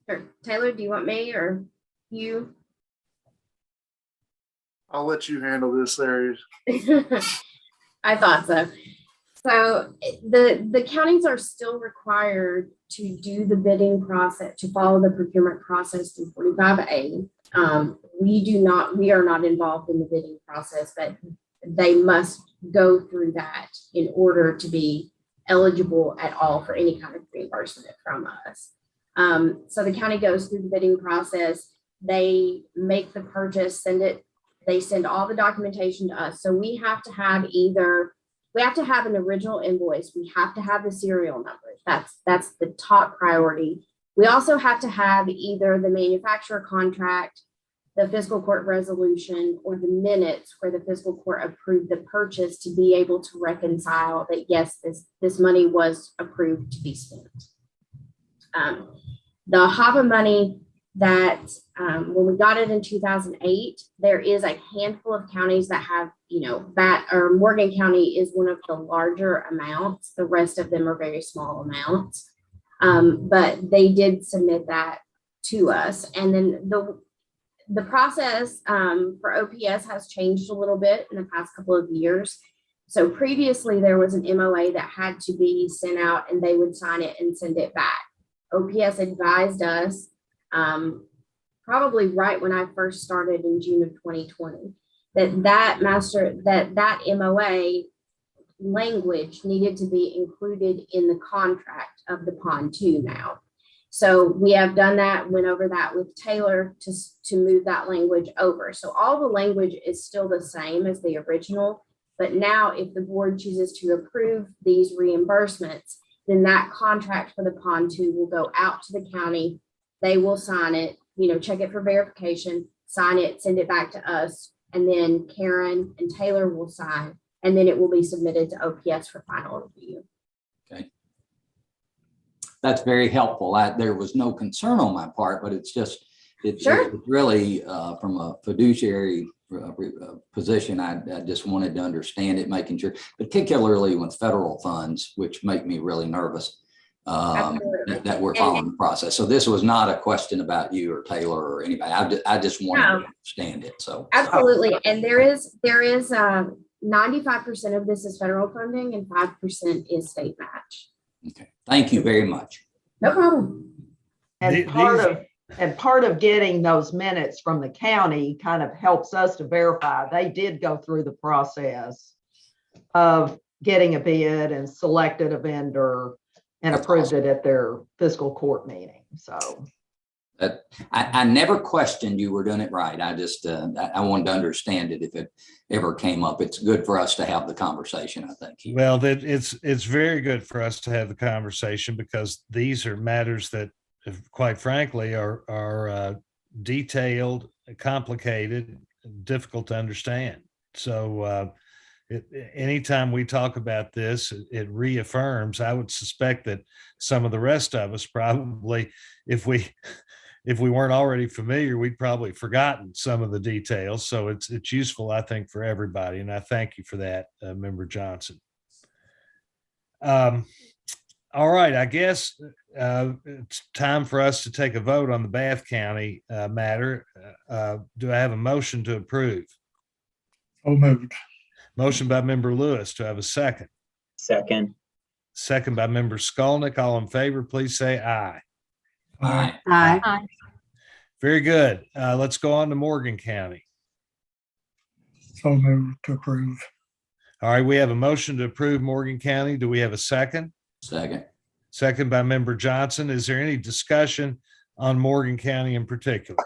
Sure. Taylor, do you want me or you? I'll let you handle this, Larry. I thought so. So the counties are still required to do the bidding process, to follow the procurement process through 45A. We are not involved in the bidding process, but they must go through that in order to be eligible at all for any kind of reimbursement from us. So the county goes through the bidding process. They make the purchase, they send all the documentation to us. So we have to have an original invoice. We have to have the serial numbers. That's the top priority. We also have to have either the manufacturer contract, the fiscal court resolution, or the minutes where the fiscal court approved the purchase to be able to reconcile that, yes, this money was approved to be spent. The HAVA money that when we got it in 2008, there is a handful of counties that have, Morgan County is one of the larger amounts. The rest of them are very small amounts. But they did submit that to us. And then the process for OPS has changed a little bit in the past couple of years. So previously there was an MOA that had to be sent out and they would sign it and send it back. OPS advised us probably right when I first started in June of 2020, that MOA language needed to be included in the contract of the pontoon now. So we have done that, went over that with Taylor to move that language over. So all the language is still the same as the original, but now if the board chooses to approve these reimbursements, then that contract for the pond 2 will go out to the county. They will sign it, check it for verification, sign it, send it back to us, and then Karen and Taylor will sign, and then it will be submitted to OPS for final review. Okay. That's very helpful. There was no concern on my part, but it's just, it's really from a fiduciary position. I just wanted to understand it, making sure, particularly with federal funds, which make me really nervous that we're following the process. So this was not a question about you or Taylor or anybody. I just wanted to understand it. So absolutely. And there is 95% of this is federal funding and 5% is state match. Okay. Thank you very much. No problem. And part of getting those minutes from the county kind of helps us to verify they did go through the process of getting a bid and selected a vendor and approved it at their fiscal court meeting. So I never questioned you were doing it right. I just I wanted to understand it if it ever came up. It's good for us to have the conversation, I think. Well, that it's very good for us to have the conversation because these are matters that, quite frankly, are detailed, complicated, difficult to understand. So anytime we talk about this, it reaffirms. I would suspect that some of the rest of us probably, if we weren't already familiar, we'd probably forgotten some of the details. So it's useful, I think, for everybody. And I thank you for that, Member Johnson. All right, I guess it's time for us to take a vote on the Bath County matter. Do I have a motion to approve? So moved. Motion by Member Lewis. Do I have a second? Second. Second by Member Skolnick. All in favor, please say aye. Aye. Aye. Very good. Let's go on to Morgan County. So moved to approve. All right, we have a motion to approve Morgan County. Do we have a second? Second. Second by Member Johnson. Is there any discussion on Morgan County in particular?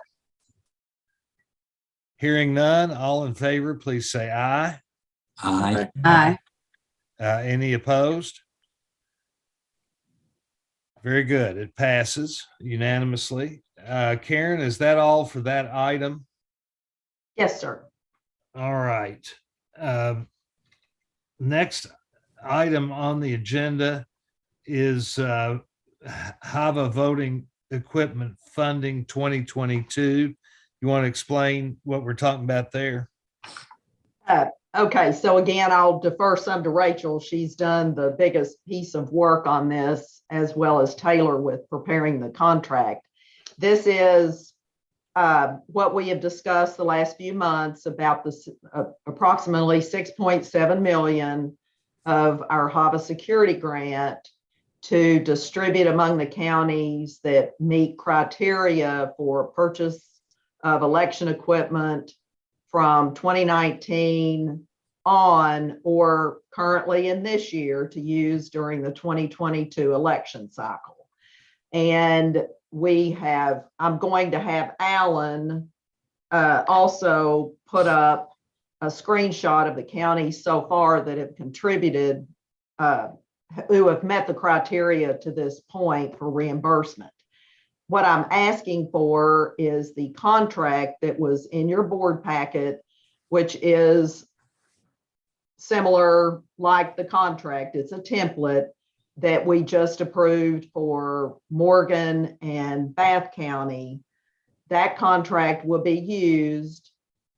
Hearing none, all in favor, please say aye. Aye. Aye. Any opposed? Very good. It passes unanimously. Karen, is that all for that item? yes, sir. All right. Next item on the agenda is HAVA voting equipment funding 2022. You want to explain what we're talking about there? Okay, so again, I'll defer some to Rachel. She's done the biggest piece of work on this, as well as Taylor with preparing the contract. This is what we have discussed the last few months about this approximately 6.7 million of our HAVA security grant to distribute among the counties that meet criteria for purchase of election equipment from 2019 on or currently in this year to use during the 2022 election cycle. And I'm going to have Alan also put up a screenshot of the counties so far that have contributed, who have met the criteria to this point for reimbursement. What I'm asking for is the contract that was in your board packet, which is similar like the contract. It's a template that we just approved for Morgan and Bath County. That contract will be used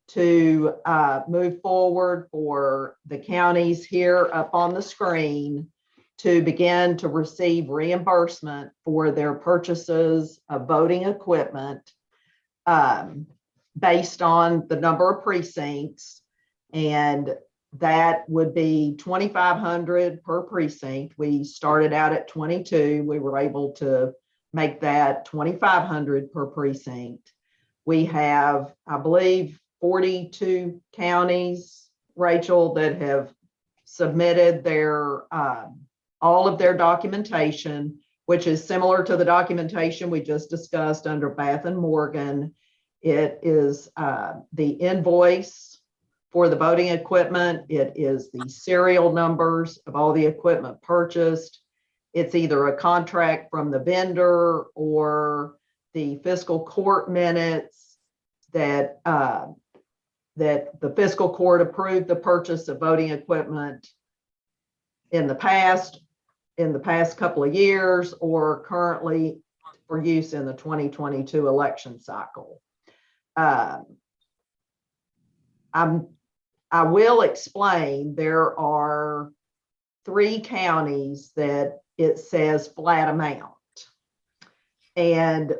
to move forward for the counties here up on the screen to begin to receive reimbursement for their purchases of voting equipment based on the number of precincts. And that would be $2,500 per precinct. We started out at 22. We were able to make that $2,500 per precinct. We have, I believe, 42 counties, Rachel, that have submitted their all of their documentation which is similar to the documentation we just discussed under Bath and Morgan. It is the invoice for the voting equipment. It is the serial numbers of all the equipment purchased. It's either a contract from the vendor or the fiscal court minutes that that the fiscal court approved the purchase of voting equipment in the past couple of years, or currently for use in the 2022 election cycle. I will explain, there are 3 counties that it says flat amount. And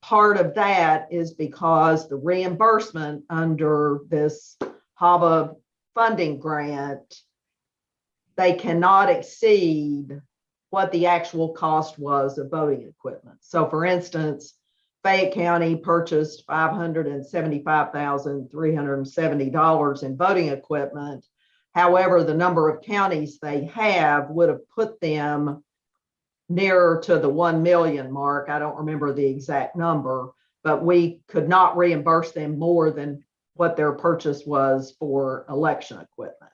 part of that is because the reimbursement under this HAVA funding grant, they cannot exceed what the actual cost was of voting equipment. So for instance, Fayette County purchased $575,370 in voting equipment. However, the number of counties they have would have put them nearer to the 1 million mark. I don't remember the exact number, but we could not reimburse them more than what their purchase was for election equipment.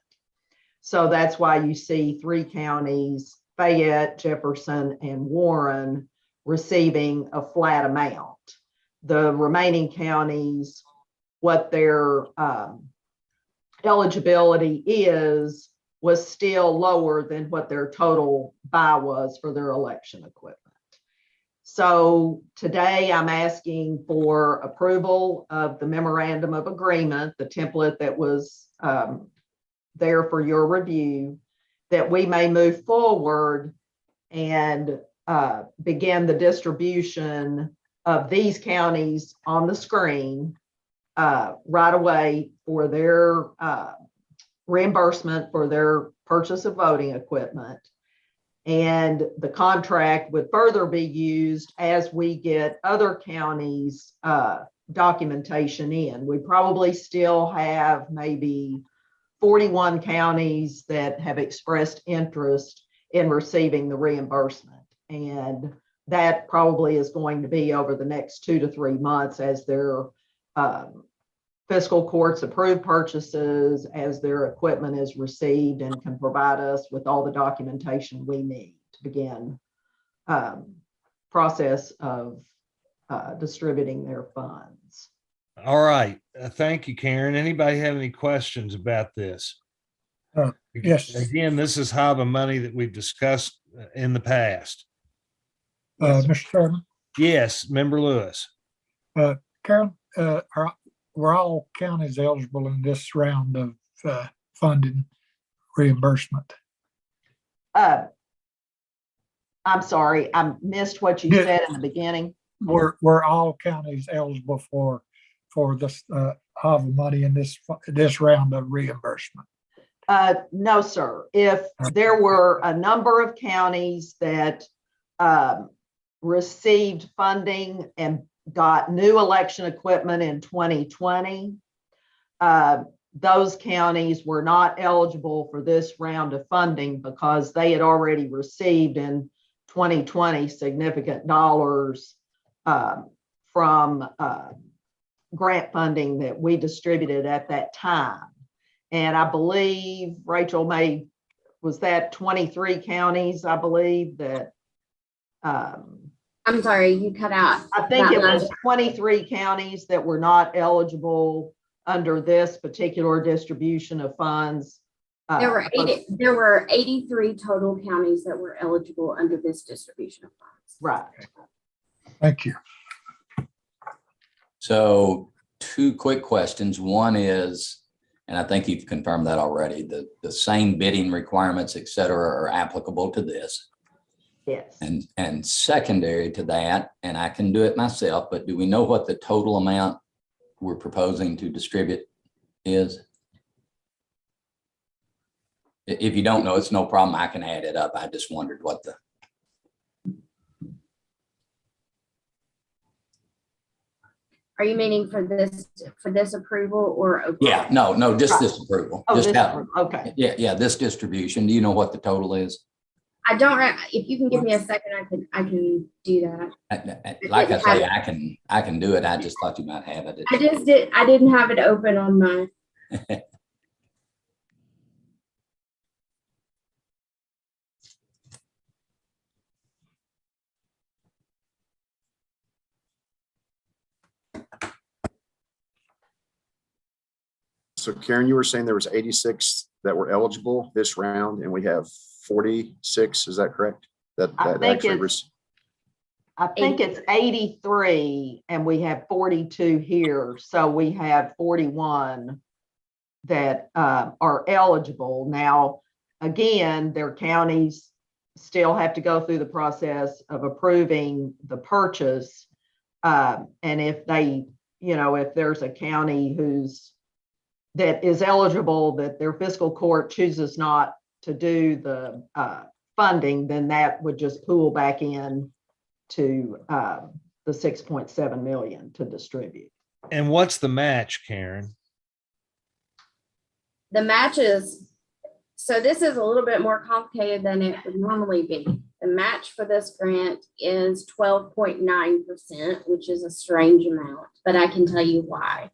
So that's why you see 3 counties, Fayette, Jefferson, and Warren, receiving a flat amount. The remaining counties, what their eligibility was still lower than what their total buy was for their election equipment. So today I'm asking for approval of the memorandum of agreement, the template that was there for your review, that we may move forward and begin the distribution of these counties on the screen right away for their reimbursement for their purchase of voting equipment. And the contract would further be used as we get other counties' documentation in. We probably still have maybe 41 counties that have expressed interest in receiving the reimbursement. And that probably is going to be over the next 2 to 3 months as their fiscal courts approve purchases, as their equipment is received and can provide us with all the documentation we need to begin process of distributing their funds. All right. Thank you, Karen. Anybody have any questions about this? Yes. Again, this is HAVA money that we've discussed in the past. Mr. Chairman, Yes, Member Lewis. Karen, were all counties eligible in this round of funding reimbursement? I'm sorry, I missed what you said in the beginning. Were all counties eligible for this HAVA money in this round of reimbursement? No, sir. If there were a number of counties that received funding and got new election equipment in 2020, those counties were not eligible for this round of funding because they had already received in 2020 significant dollars from grant funding that we distributed at that time. And I believe, Rachel, was that 23 counties, I believe, that I'm sorry, you cut out. I think it was 23 counties that were not eligible under this particular distribution of funds. There were 83 total counties that were eligible under this distribution of funds. Right. Thank you. So 2 quick questions. One is, and I think you've confirmed that already, the same bidding requirements, et cetera, are applicable to this. Yes. And secondary to that, and I can do it myself, but do we know what the total amount we're proposing to distribute is? If you don't know, it's no problem. I can add it up. I just wondered what the. Are you meaning for this approval or? Overall? Yeah, no, just this approval. Oh, Just this how, one. Okay. yeah, this distribution. Do you know what the total is? I don't, if you can give me a second, I can do that. Like I say, I can do it. I just thought you might have it. I didn't have it open on my. So Karen, you were saying there was 86 that were eligible this round and we have 46, is that correct? I think it's 83 and we have 42 here. So we have 41 that are eligible. Now, again, their counties still have to go through the process of approving the purchase. And if they, if there's a county that is eligible, that their fiscal court chooses not to do the funding, then that would just pool back in to the 6.7 million to distribute. And what's the match, Karen? The matches, so this is a little bit more complicated than it would normally be. The match for this grant is 12.9%, which is a strange amount, but I can tell you why.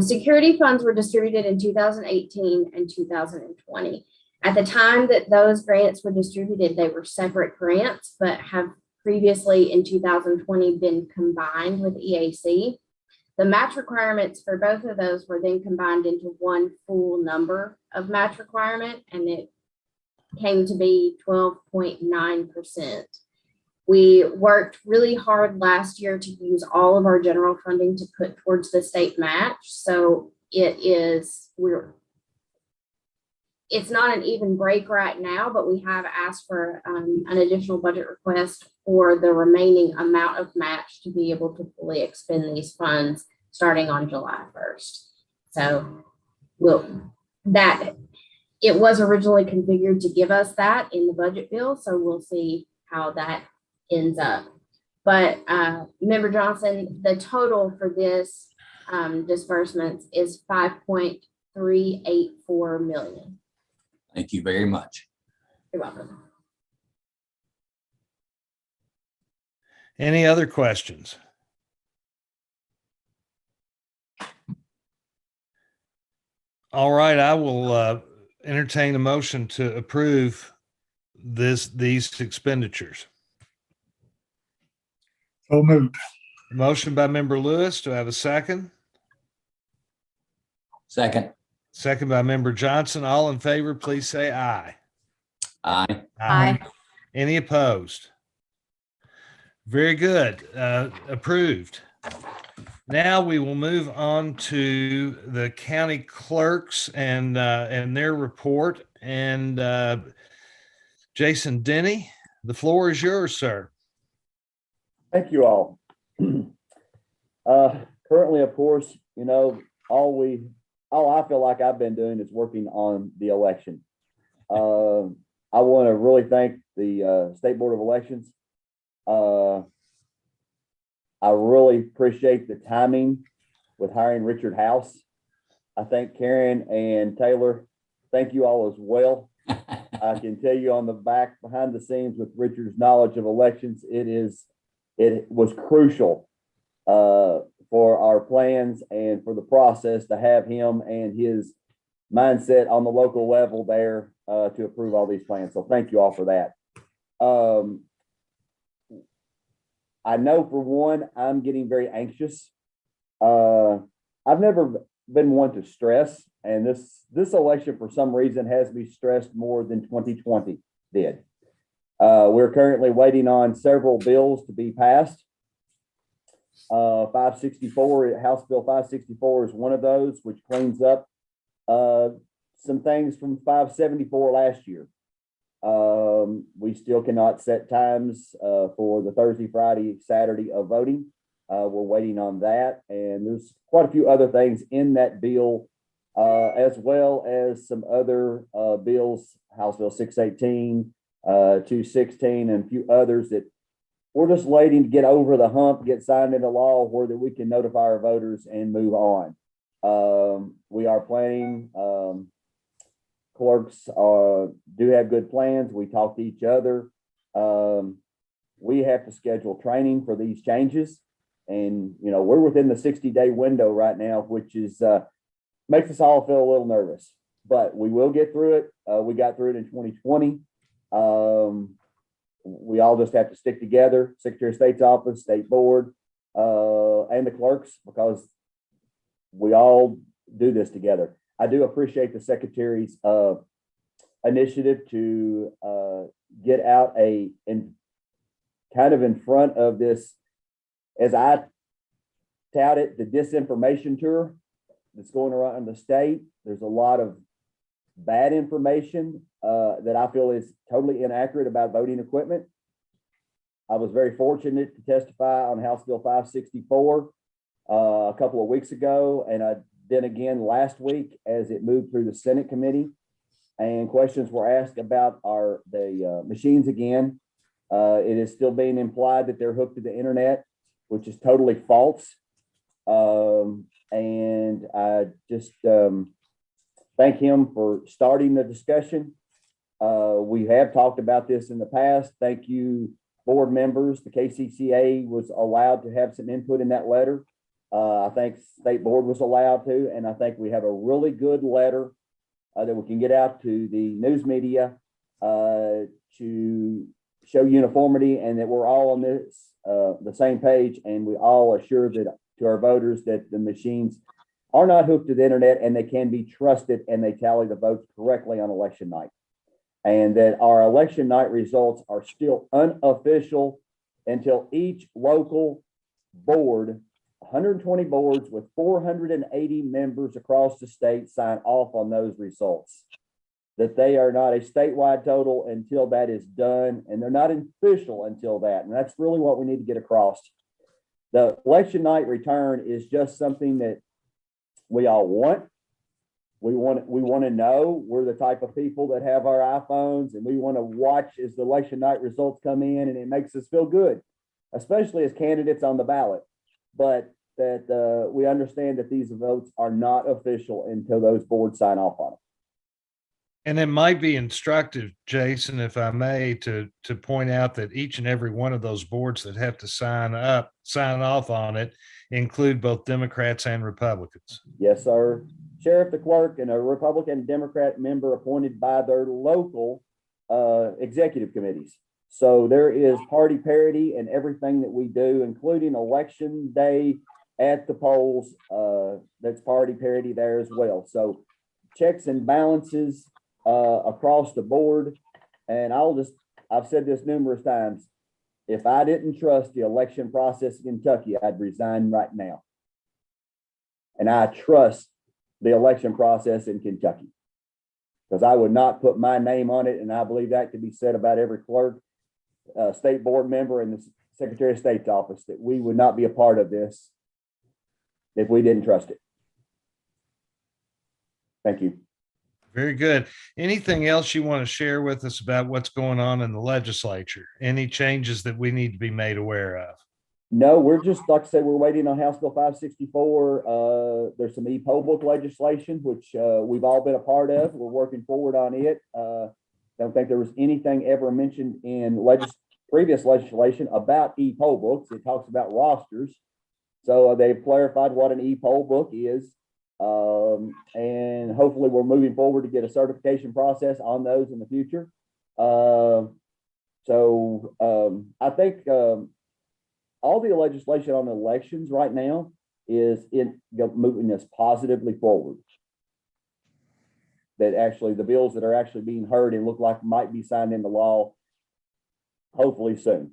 Security funds were distributed in 2018 and 2020. At the time that those grants were distributed, they were separate grants, but have previously in 2020 been combined with EAC. The match requirements for both of those were then combined into one full number of match requirement, and it came to be 12.9%. We worked really hard last year to use all of our general funding to put towards the state match. So it's not an even break right now, but we have asked for an additional budget request for the remaining amount of match to be able to fully expend these funds starting on July 1st. So it was originally configured to give us that in the budget bill. So we'll see how that ends up. But Member Johnson, the total for this disbursements is 5.384 million. Thank you very much. You're welcome. Any other questions? All right, I will entertain a motion to approve these expenditures. So moved. Motion by Member Lewis. Do I have a second? Second. Second by Member Johnson. All in favor, please say aye. Aye. Aye. Any opposed? Very good. Approved. Now we will move on to the county clerks and their report. And Jason Denny, the floor is yours, sir. Thank you all. Currently, of course, all I feel like I've been doing is working on the election. I want to really thank the State Board of Elections. I really appreciate the timing with hiring Richard House. I thank Karen and Taylor. Thank you all as well. I can tell you on the behind the scenes with Richard's knowledge of elections, it was crucial for our plans and for the process to have him and his mindset on the local level there to approve all these plans. So thank you all for that. I know for one, I'm getting very anxious. I've never been one to stress, and this election for some reason has me stressed more than 2020 did. We're currently waiting on several bills to be passed. 564, House Bill 564 is one of those, which cleans up some things from 574 last year. We still cannot set times for the Thursday, Friday, Saturday of voting. We're waiting on that. And there's quite a few other things in that bill, as well as some other bills, House Bill 618, 216, and a few others that we're just waiting to get over the hump, get signed into law where that we can notify our voters and move on. We are planning clerks do have good plans. We talk to each other. We have to schedule training for these changes. And, you know, we're within the 60-day window right now, which is makes us all feel a little nervous, but we will get through it. We got through it in 2020. We all just have to stick together, Secretary of State's office, State Board, and the clerks, because we all do this together. I do appreciate the Secretary's initiative to get out kind of in front of this, as I tout it, the disinformation tour that's going around the state. There's a lot of bad information that I feel is totally inaccurate about voting equipment. I was very fortunate to testify on House Bill 564 a couple of weeks ago, and I did again last week as it moved through the Senate committee, and questions were asked about the machines again. It is still being implied that they're hooked to the internet, which is totally false. And I just thank him for starting the discussion. We have talked about this in the past. Thank you, board members. The KCCA was allowed to have some input in that letter. I think State Board was allowed to, and I think we have a really good letter that we can get out to the news media to show uniformity and that we're all on this the same page, and we all assure that to our voters that the machines are not hooked to the internet and they can be trusted and they tally the votes correctly on election night. And that our election night results are still unofficial until each local board, 120 boards with 480 members across the state, sign off on those results. That they are not a statewide total until that is done, and they're not official until that. And that's really what we need to get across. The election night return is just something that we all want. We want to know. We're the type of people that have our iPhones, and we want to watch as the election night results come in, and it makes us feel good, especially as candidates on the ballot. But that we understand that these votes are not official until those boards sign off on it. And it might be instructive, Jason, if I may, to point out that each and every one of those boards that have to sign off on it include both Democrats and Republicans. Yes, sir. Sheriff, the clerk, and a Republican and Democrat member appointed by their local executive committees. So there is party parity in everything that we do, including election day at the polls. That's party parity there as well. So checks and balances across the board. And I've said this numerous times. If I didn't trust the election process in Kentucky, I'd resign right now. And I trust the election process in Kentucky because I would not put my name on it. And I believe that could be said about every clerk, state board member, and the Secretary of State's office, that we would not be a part of this if we didn't trust it. Thank you. Very good. Anything else you want to share with us about what's going on in the legislature? Any changes that we need to be made aware of? No, we're just, like I said, we're waiting on House Bill 564. There's some e-poll book legislation, which we've all been a part of. We're working forward on it. Don't think there was anything ever mentioned in previous legislation about e-poll books. It talks about rosters. So they've clarified what an e-poll book is. And hopefully we're moving forward to get a certification process on those in the future. I think all the legislation on elections right now is moving us positively forward. That actually the bills that are actually being heard and look like might be signed into law hopefully soon.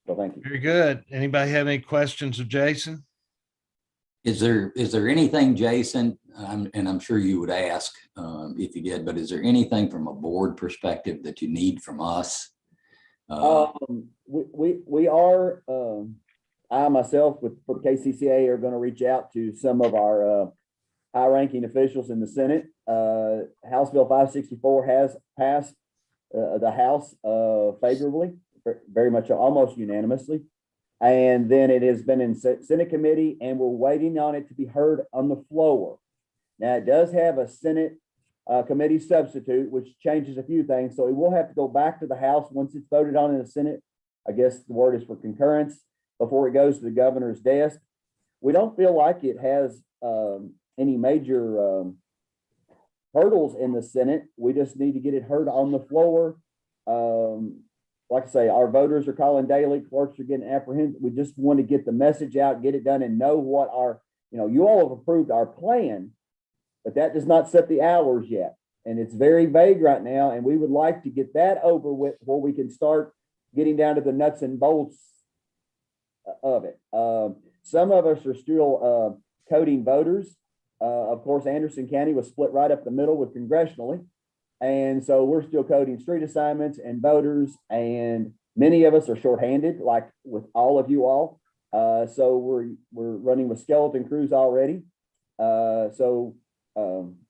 So thank you. Very good. Anybody have any questions of Jason? Is there anything, Jason, and I'm sure you would ask if you did, but is there anything from a board perspective that you need from us? We are, I myself for the KCCA are going to reach out to some of our high-ranking officials in the Senate. House Bill 564 has passed the House favorably, very much almost unanimously. And then it has been in Senate committee, and we're waiting on it to be heard on the floor. Now, it does have a Senate committee substitute, which changes a few things. So it will have to go back to the House once it's voted on in the Senate. I guess the word is for concurrence before it goes to the governor's desk. We don't feel like it has any major hurdles in the Senate. We just need to get it heard on the floor. Like I say, our voters are calling daily, clerks are getting apprehended. We just want to get the message out, get it done, and know what our, you all have approved our plan, but that does not set the hours yet. And it's very vague right now. And we would like to get that over with where we can start getting down to the nuts and bolts of it. Some of us are still coding voters. Of course, Anderson County was split right up the middle with congressionally. And so we're still coding street assignments and voters, and many of us are shorthanded, like with all of you all. So we're running with skeleton crews already. So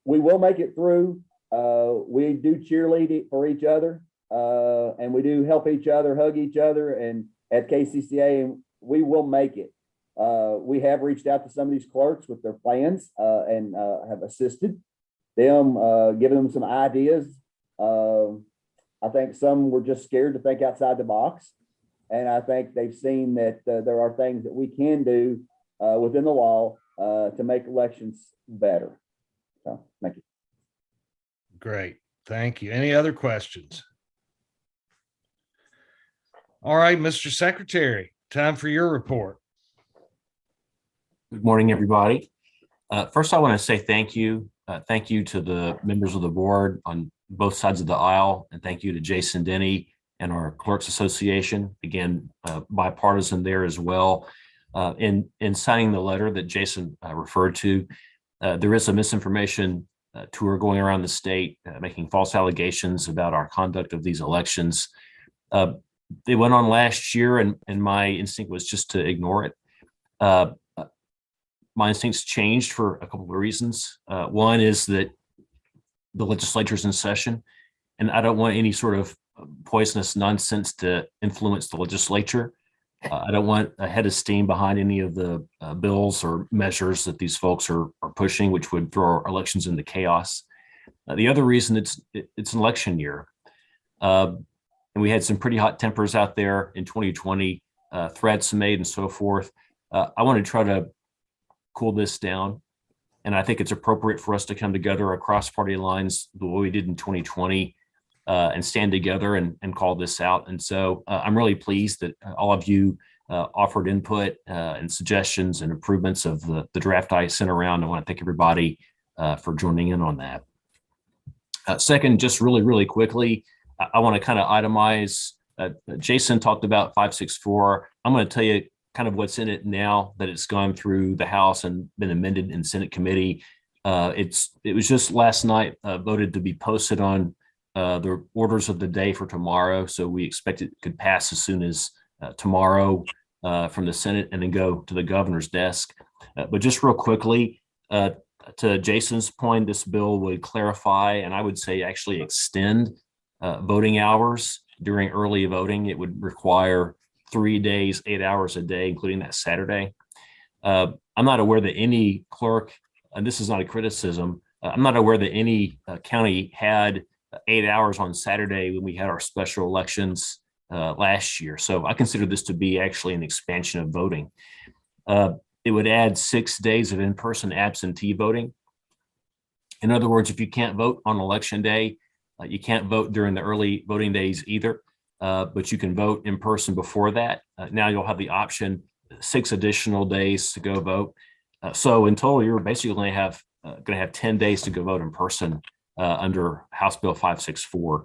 we will make it through. We do cheerlead for each other, and we do help each other, hug each other, and at KCCA, and we will make it. We have reached out to some of these clerks with their plans and have assisted them, giving them some ideas. I think some were just scared to think outside the box. And I think they've seen that there are things that we can do within the law to make elections better. So, thank you. Great. Thank you. Any other questions? All right, Mr. Secretary, time for your report. Good morning, everybody. First, I want to say thank you. Thank you to the members of the board on both sides of the aisle, and thank you to Jason Denny and our Clerks Association. Again, bipartisan there as well. In signing the letter that Jason referred to, there is a misinformation tour going around the state, making false allegations about our conduct of these elections. They went on last year, and my instinct was just to ignore it. My instincts changed for a couple of reasons. One is that the legislature's in session, and I don't want any sort of poisonous nonsense to influence the legislature. I don't want a head of steam behind any of the bills or measures that these folks are pushing, which would throw our elections into chaos. The other reason, it's an election year. And we had some pretty hot tempers out there in 2020, threats made and so forth. I want to try to cool this down. And I think it's appropriate for us to come together across party lines the way we did in 2020 and stand together and call this out. And so I'm really pleased that all of you offered input and suggestions and improvements of the draft I sent around. I want to thank everybody for joining in on that. Second, just really quickly, I want to kind of itemize. Jason talked about 564. I'm going to tell you kind of what's in it now that it's gone through the House and been amended in Senate committee. It was just last night voted to be posted on the orders of the day for tomorrow. So we expect it could pass as soon as tomorrow from the Senate and then go to the governor's desk. But just real quickly, to Jason's point, this bill would clarify, and I would say actually extend voting hours during early voting. It would require 3 days, 8 hours a day, including that Saturday. I'm not aware that any clerk, and this is not a criticism, I'm not aware that any county had 8 hours on Saturday when we had our special elections last year. So I consider this to be actually an expansion of voting. It would add 6 days of in-person absentee voting. In other words, if you can't vote on election day, you can't vote during the early voting days either. But you can vote in person before that. Now you'll have the option 6 additional days to go vote. So in total, you're basically going to have 10 days to go vote in person under House Bill 564.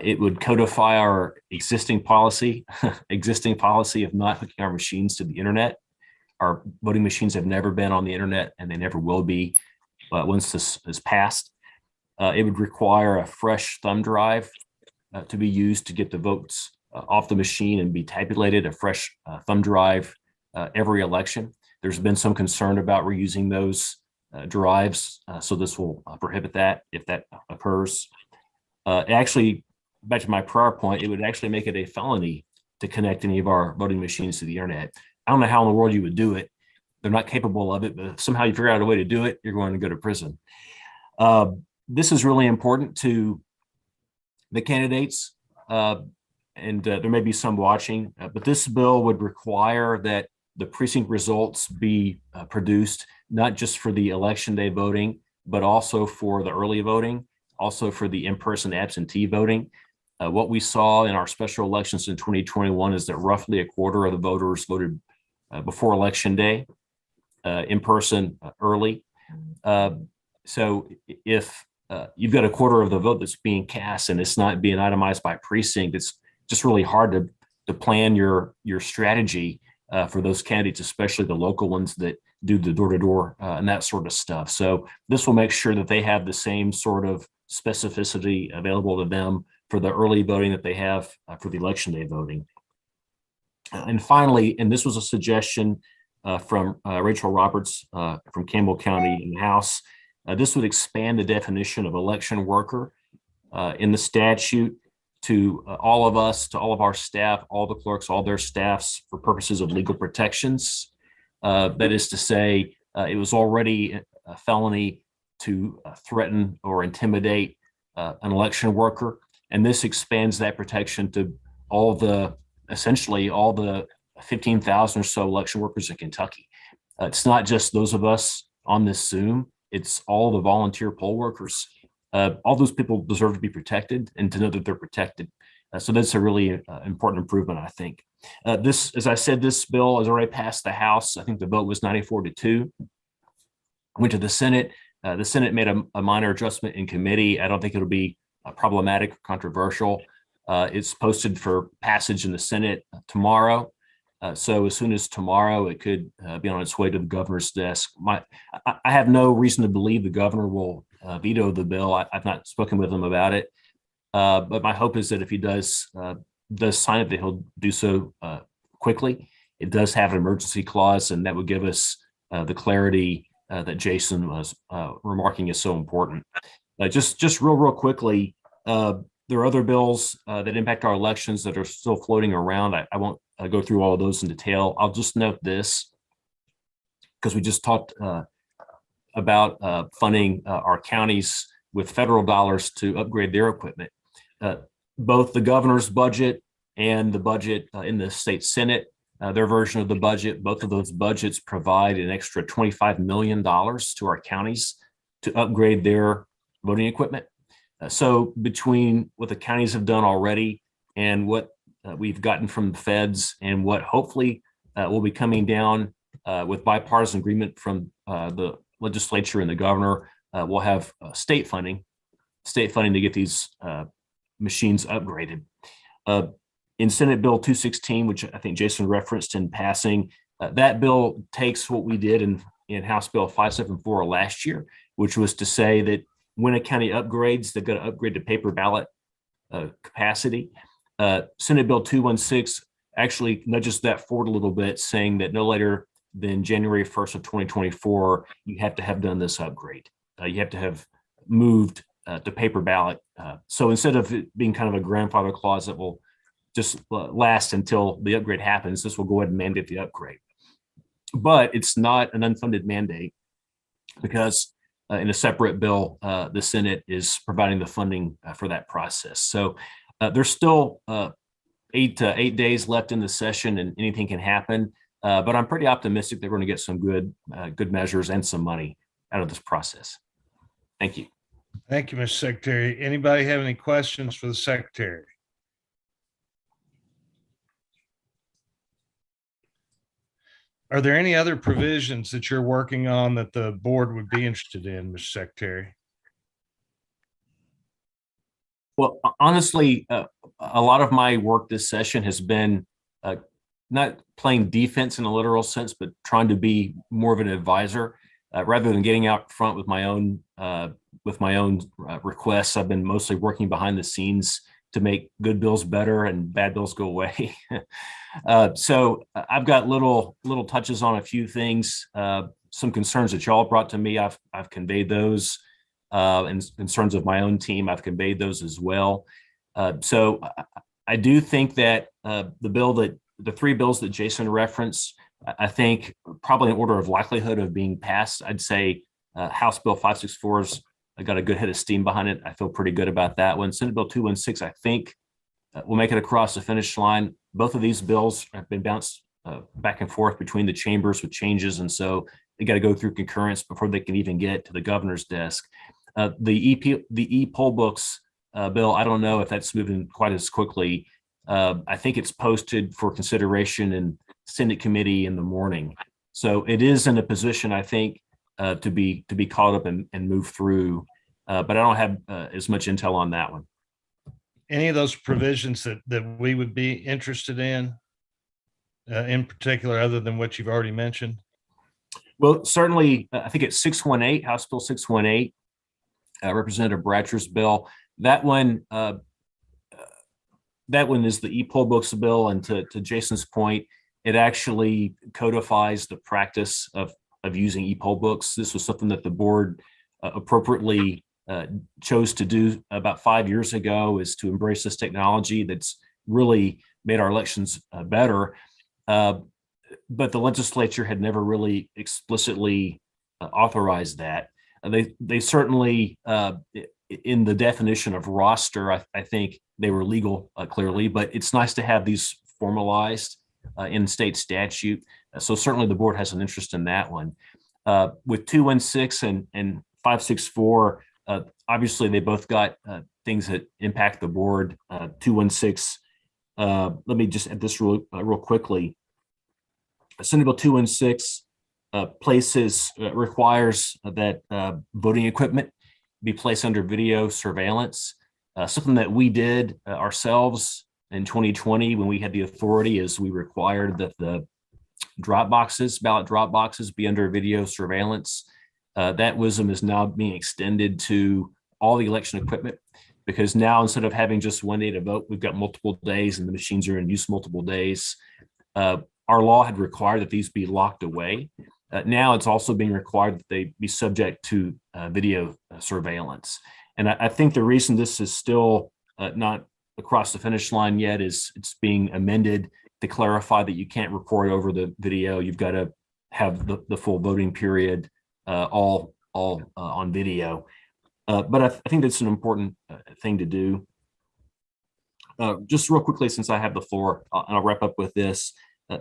It would codify our existing policy of not hooking our machines to the internet. Our voting machines have never been on the internet, and they never will be once this is passed. It would require a fresh thumb drive to be used to get the votes off the machine and be tabulated, a fresh thumb drive every election. There's been some concern about reusing those drives, so this will prohibit that if that occurs. Actually, back to my prior point, it would actually make it a felony to connect any of our voting machines to the internet. I don't know how in the world you would do it, they're not capable of it, but if somehow you figure out a way to do it, you're going to go to prison. This is really important to the candidates, and there may be some watching, but this bill would require that the precinct results be produced, not just for the election day voting, but also for the early voting, also for the in-person absentee voting. What we saw in our special elections in 2021 is that roughly a quarter of the voters voted before election day, in person early. So if you've got a quarter of the vote that's being cast and it's not being itemized by precinct, it's just really hard to plan your strategy for those candidates, especially the local ones that do the door-to-door and that sort of stuff. So this will make sure that they have the same sort of specificity available to them for the early voting that they have for the election day voting. And finally, and this was a suggestion from Rachel Roberts from Campbell County in the House, this would expand the definition of election worker in the statute to all of us, to all of our staff, all the clerks, all their staffs for purposes of legal protections. That is to say, it was already a felony to threaten or intimidate an election worker. And this expands that protection to essentially all the 15,000 or so election workers in Kentucky. It's not just those of us on this Zoom, it's all the volunteer poll workers. All those people deserve to be protected and to know that they're protected. So that's a really important improvement, I think. As I said, this bill has already passed the House. I think the vote was 94-2. Went to the Senate. The Senate made a minor adjustment in committee. I don't think it'll be problematic or controversial. It's posted for passage in the Senate tomorrow. So as soon as tomorrow, it could be on its way to the governor's desk. I have no reason to believe the governor will veto the bill. I've not spoken with him about it, but my hope is that if he does sign it, that he'll do so quickly. It does have an emergency clause, and that would give us the clarity that Jason was remarking is so important. Just real quickly, there are other bills that impact our elections that are still floating around. I won't go through all of those in detail. I'll just note this, because we just talked about funding our counties with federal dollars to upgrade their equipment. Both the governor's budget and the budget in the state Senate, their version of the budget, both of those budgets provide an extra $25 million to our counties to upgrade their voting equipment. So between what the counties have done already and what we've gotten from the feds and what hopefully will be coming down with bipartisan agreement from the legislature and the governor, we'll have state funding to get these machines upgraded. In Senate Bill 216, which I think Jason referenced in passing, that bill takes what we did in House Bill 574 last year, which was to say that when a county upgrades, they've got to upgrade to paper ballot capacity. Senate Bill 216 actually nudges that forward a little bit, saying that no later than January 1st of 2024, you have to have done this upgrade. You have to have moved to paper ballot. So instead of it being kind of a grandfather clause that will just last until the upgrade happens, this will go ahead and mandate the upgrade. But it's not an unfunded mandate, because in a separate bill, the Senate is providing the funding for that process. So there's still 8 days left in the session, and anything can happen. But I'm pretty optimistic that we're going to get some good measures and some money out of this process. Thank you. Thank you, Mr. Secretary. Anybody have any questions for the Secretary? Are there any other provisions that you're working on that the board would be interested in, Mr. Secretary? Well, honestly, a lot of my work this session has been not playing defense in a literal sense, but trying to be more of an advisor rather than getting out front with my own requests. I've been mostly working behind the scenes to make good bills better and bad bills go away. So I've got little touches on a few things. Some concerns that y'all brought to me, I've conveyed those, and concerns of my own team, I've conveyed those as well. So I do think that the three bills that Jason referenced I think probably in order of likelihood of being passed, I'd say House Bill 564's got a good head of steam behind it. I feel pretty good about that one. Senate Bill 216, I think we'll make it across the finish line. Both of these bills have been bounced back and forth between the chambers with changes, and so they got to go through concurrence before they can even get to the governor's desk. The e-poll books bill, I don't know if that's moving quite as quickly. I think it's posted for consideration in Senate committee in the morning. So it is in a position, I think, to be caught up and move through. But I don't have as much intel on that one. Any of those provisions that we would be interested in particular, other than what you've already mentioned? Well, certainly, I think it's 618, House Bill 618, Representative Bratcher's bill. That one is the e-poll books bill, and to Jason's point, it actually codifies the practice of using e-poll books. This was something that the board appropriately chose to do about 5 years ago, is to embrace this technology that's really made our elections better. But the legislature had never really explicitly authorized that. They certainly, in the definition of roster, I think they were legal clearly, but it's nice to have these formalized in state statute. So certainly the board has an interest in that one. With 216 and 564, obviously they both got things that impact the board. 216, let me just add this real quickly. Senate Bill 216 requires that voting equipment be placed under video surveillance. Something that we did ourselves in 2020 when we had the authority is we required that the ballot drop boxes be under video surveillance. That wisdom is now being extended to all the election equipment, because now instead of having just one day to vote, we've got multiple days and the machines are in use multiple days. Our law had required that these be locked away. Now it's also being required that they be subject to video surveillance. And I think the reason this is still not across the finish line yet is it's being amended to clarify that you can't record over the video. You've got to have the full voting period all on video. But I think that's an important thing to do. Just real quickly, since I have the floor, and I'll wrap up with this.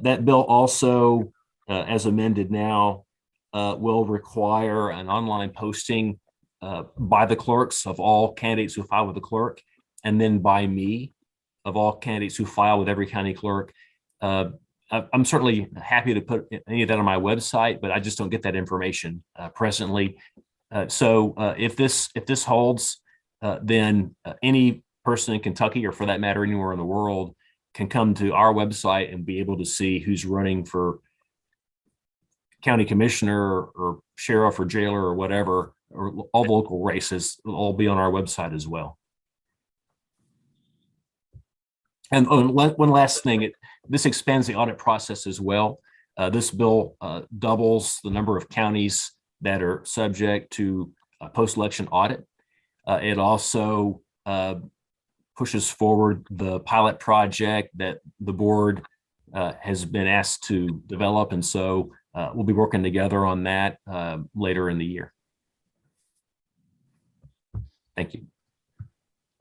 That bill also, as amended now, will require an online posting by the clerks of all candidates who file with the clerk, and then by me of all candidates who file with every county clerk. I'm certainly happy to put any of that on my website, but I just don't get that information presently. So if this holds, then any person in Kentucky, or for that matter anywhere in the world, can come to our website and be able to see who's running for county commissioner or sheriff or jailer or whatever, or all the local races will all be on our website as well. And one last thing, this expands the audit process as well. This bill doubles the number of counties that are subject to a post-election audit. It also pushes forward the pilot project that the board has been asked to develop. And so we'll be working together on that later in the year. Thank you.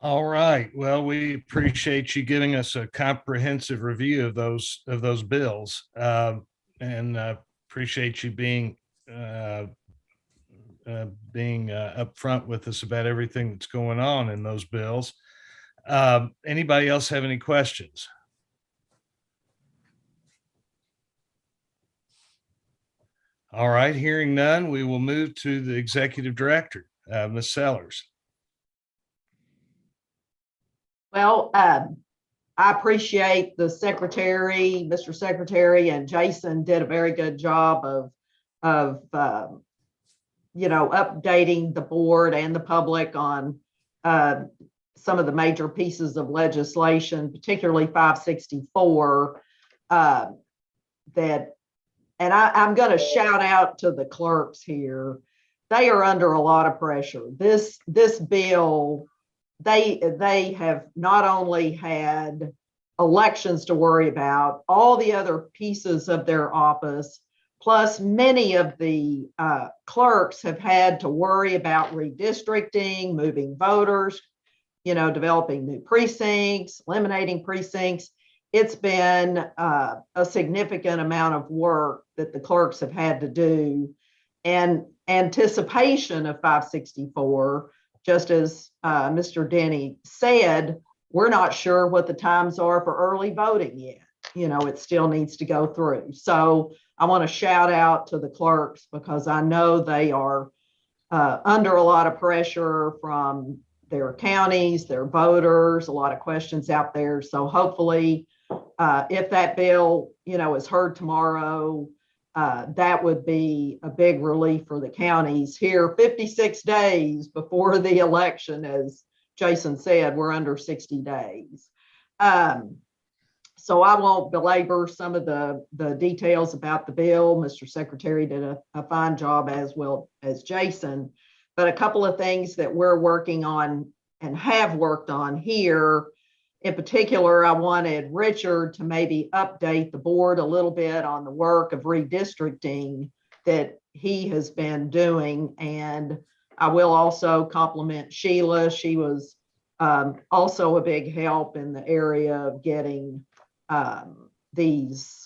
All right. Well, we appreciate you giving us a comprehensive review of those bills, and appreciate you being upfront with us about everything that's going on in those bills. Anybody else have any questions? All right. Hearing none, we will move to the executive director, Ms. Sellers. Well, I appreciate the secretary, Mr. Secretary, and Jason did a very good job of updating the board and the public on some of the major pieces of legislation, particularly 564. I'm going to shout out to the clerks here. They are under a lot of pressure. This bill. They have not only had elections to worry about, all the other pieces of their office, plus many of the clerks have had to worry about redistricting, moving voters, developing new precincts, eliminating precincts. It's been a significant amount of work that the clerks have had to do, and anticipation of 564, just as Mr. Denny said, we're not sure what the times are for early voting yet. It still needs to go through. So I want to shout out to the clerks because I know they are under a lot of pressure from their counties, their voters, a lot of questions out there. So hopefully, if that bill, is heard tomorrow, that would be a big relief for the counties here 56 days before the election. As Jason said, we're under 60 days. So I won't belabor some of the details about the bill. Mr. Secretary did a fine job, as well as Jason. But a couple of things that we're working on and have worked on here. In particular, I wanted Richard to maybe update the board a little bit on the work of redistricting that he has been doing. And I will also compliment Sheila. She was also a big help in the area of getting these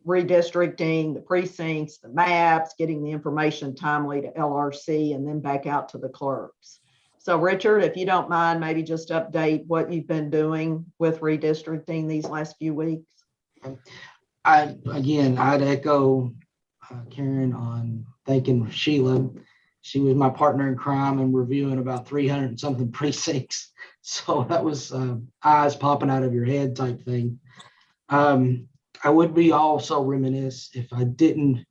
redistricting, the precincts, the maps, getting the information timely to LRC and then back out to the clerks. So Richard, if you don't mind, maybe just update what you've been doing with redistricting these last few weeks. I'd echo Karen on thanking Sheila. She was my partner in crime and reviewing about 300 and something precincts. So that was eyes popping out of your head type thing. I would be also remiss if I didn't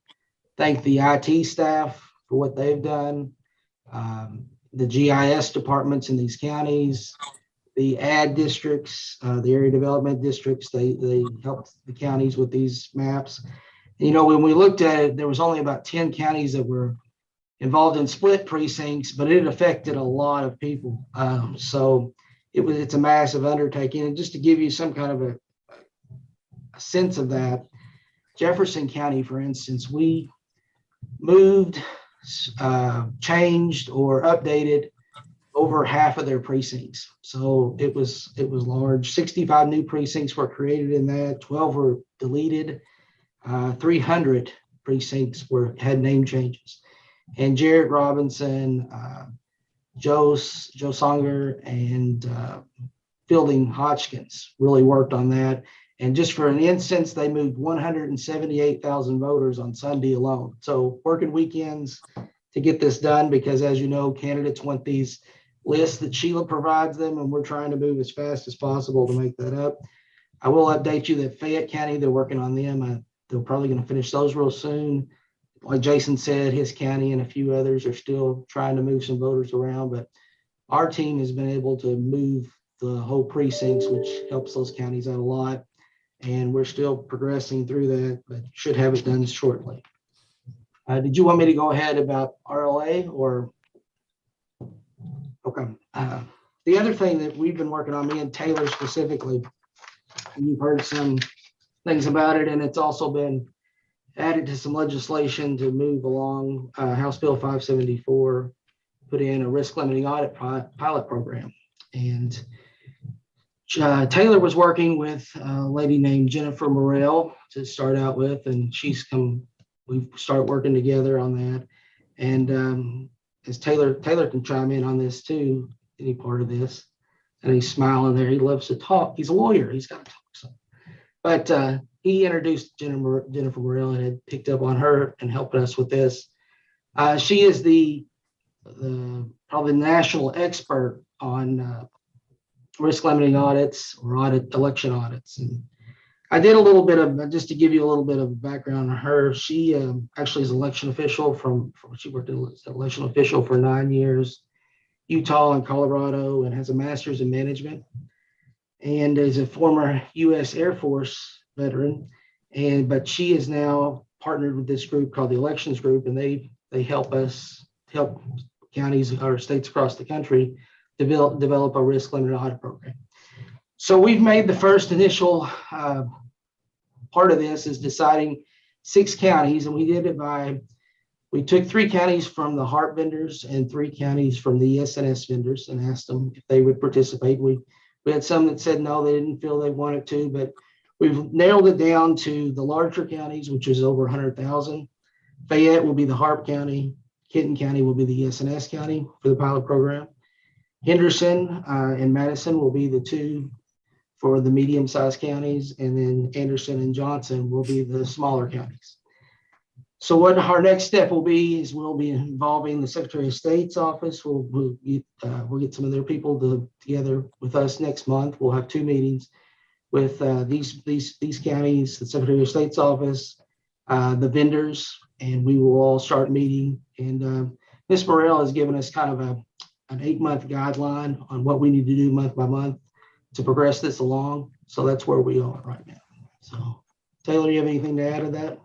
thank the IT staff for what they've done, the GIS departments in these counties, the ad districts, the area development districts. They helped the counties with these maps. When we looked at it, there was only about 10 counties that were involved in split precincts, but it affected a lot of people. So it's a massive undertaking. And just to give you some kind of a sense of that, Jefferson County, for instance, we moved, changed, or updated over half of their precincts. So it was large. 65 new precincts were created in that, 12 were deleted, 300 precincts had name changes. And Jared Robinson, Joe Songer, and Fielding Hodgkins really worked on that. And just for an instance, they moved 178,000 voters on Sunday alone. So working weekends to get this done, because as you know, candidates want these lists that Sheila provides them, and we're trying to move as fast as possible to make that up. I will update you that Fayette County, they're working on them. They're probably going to finish those real soon. Like Jason said, his county and a few others are still trying to move some voters around, but our team has been able to move the whole precincts, which helps those counties out a lot. And we're still progressing through that, but should have it done shortly. Did you want me to go ahead about RLA or? Okay. The other thing that we've been working on, me and Taylor specifically, and you've heard some things about it, and it's also been added to some legislation to move along. House Bill 574 put in a risk limiting audit pilot program. And Taylor was working with a lady named Jennifer Morrell to start out with, and we've started working together on that. And as Taylor can chime in on this too, any part of this, and he's smiling there. He loves to talk. He's a lawyer. He's got to talk. So. But he introduced Jennifer Morrell and had picked up on her and helped us with this. She is the probably national expert on risk limiting audits or election audits. And I did a little bit of, just to give you a little bit of background on her. She actually is an election official she worked as an election official for 9 years, Utah and Colorado, and has a master's in management, and is a former U.S. Air Force veteran. But she is now partnered with this group called the Elections Group, and they help counties or states across the country develop a risk limited audit program. So we've made the first initial part of this is deciding 6 counties, and we did it by, we took 3 counties from the HARP vendors and 3 counties from the SNS vendors and asked them if they would participate. We had some that said no, they didn't feel they wanted to, but we've narrowed it down to the larger counties, which is over 100,000. Fayette will be the HARP county. Kenton County will be the SNS county for the pilot program. Henderson and Madison will be the 2 for the medium-sized counties, and then Anderson and Johnson will be the smaller counties. So what our next step will be is we'll be involving the Secretary of State's office. We'll get some of their people together with us next month. We'll have 2 meetings with these counties, the Secretary of State's office, the vendors, and we will all start meeting. And Ms. Morrell has given us kind of an 8-month guideline on what we need to do month by month to progress this along. So that's where we are right now. So Taylor, you have anything to add to that?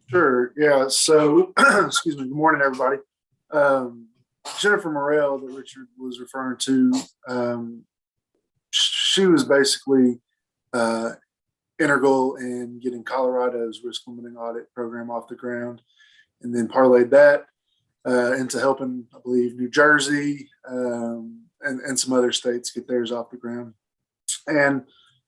Sure. Yeah. So, excuse me. Good morning, everybody. Jennifer Morrell that Richard was referring to, she was basically integral in getting Colorado's risk limiting audit program off the ground, and then parlayed that into helping, I believe, New Jersey and some other states get theirs off the ground. And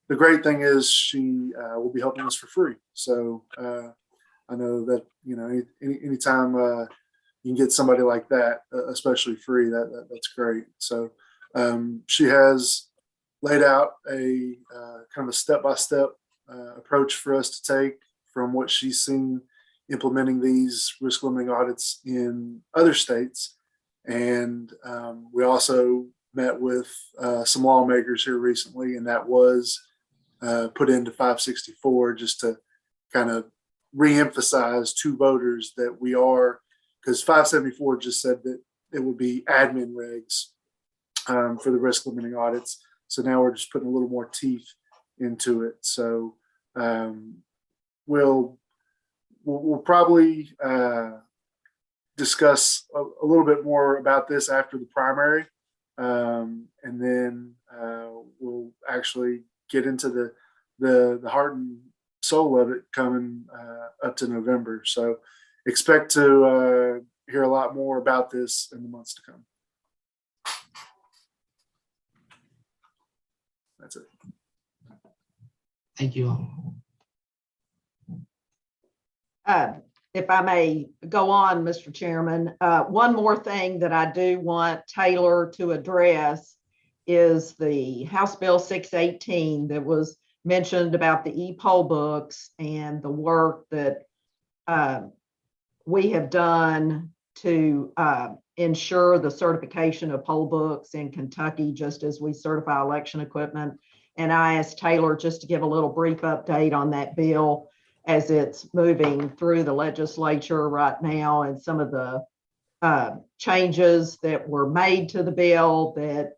the great thing is she will be helping us for free. So I know that, you know, anytime you can get somebody like that, especially free, that's great. So she has laid out a kind of a step-by-step approach for us to take from what she's seen implementing these risk limiting audits in other states. And we also met with some lawmakers here recently, and that was put into 564 just to kind of reemphasize to voters that we are, because 574 just said that it would be admin regs for the risk limiting audits. So now we're just putting a little more teeth into it. So we'll probably discuss a little bit more about this after the primary. And then we'll actually get into the heart and soul of it coming up to November. So expect to hear a lot more about this in the months to come. That's it. Thank you all. If I may go on, Mr. Chairman, one more thing that I do want Taylor to address is the House Bill 618 that was mentioned about the e-poll books and the work that we have done to ensure the certification of poll books in Kentucky, just as we certify election equipment. And I asked Taylor just to give a little brief update on that bill as it's moving through the legislature right now, and some of the changes that were made to the bill that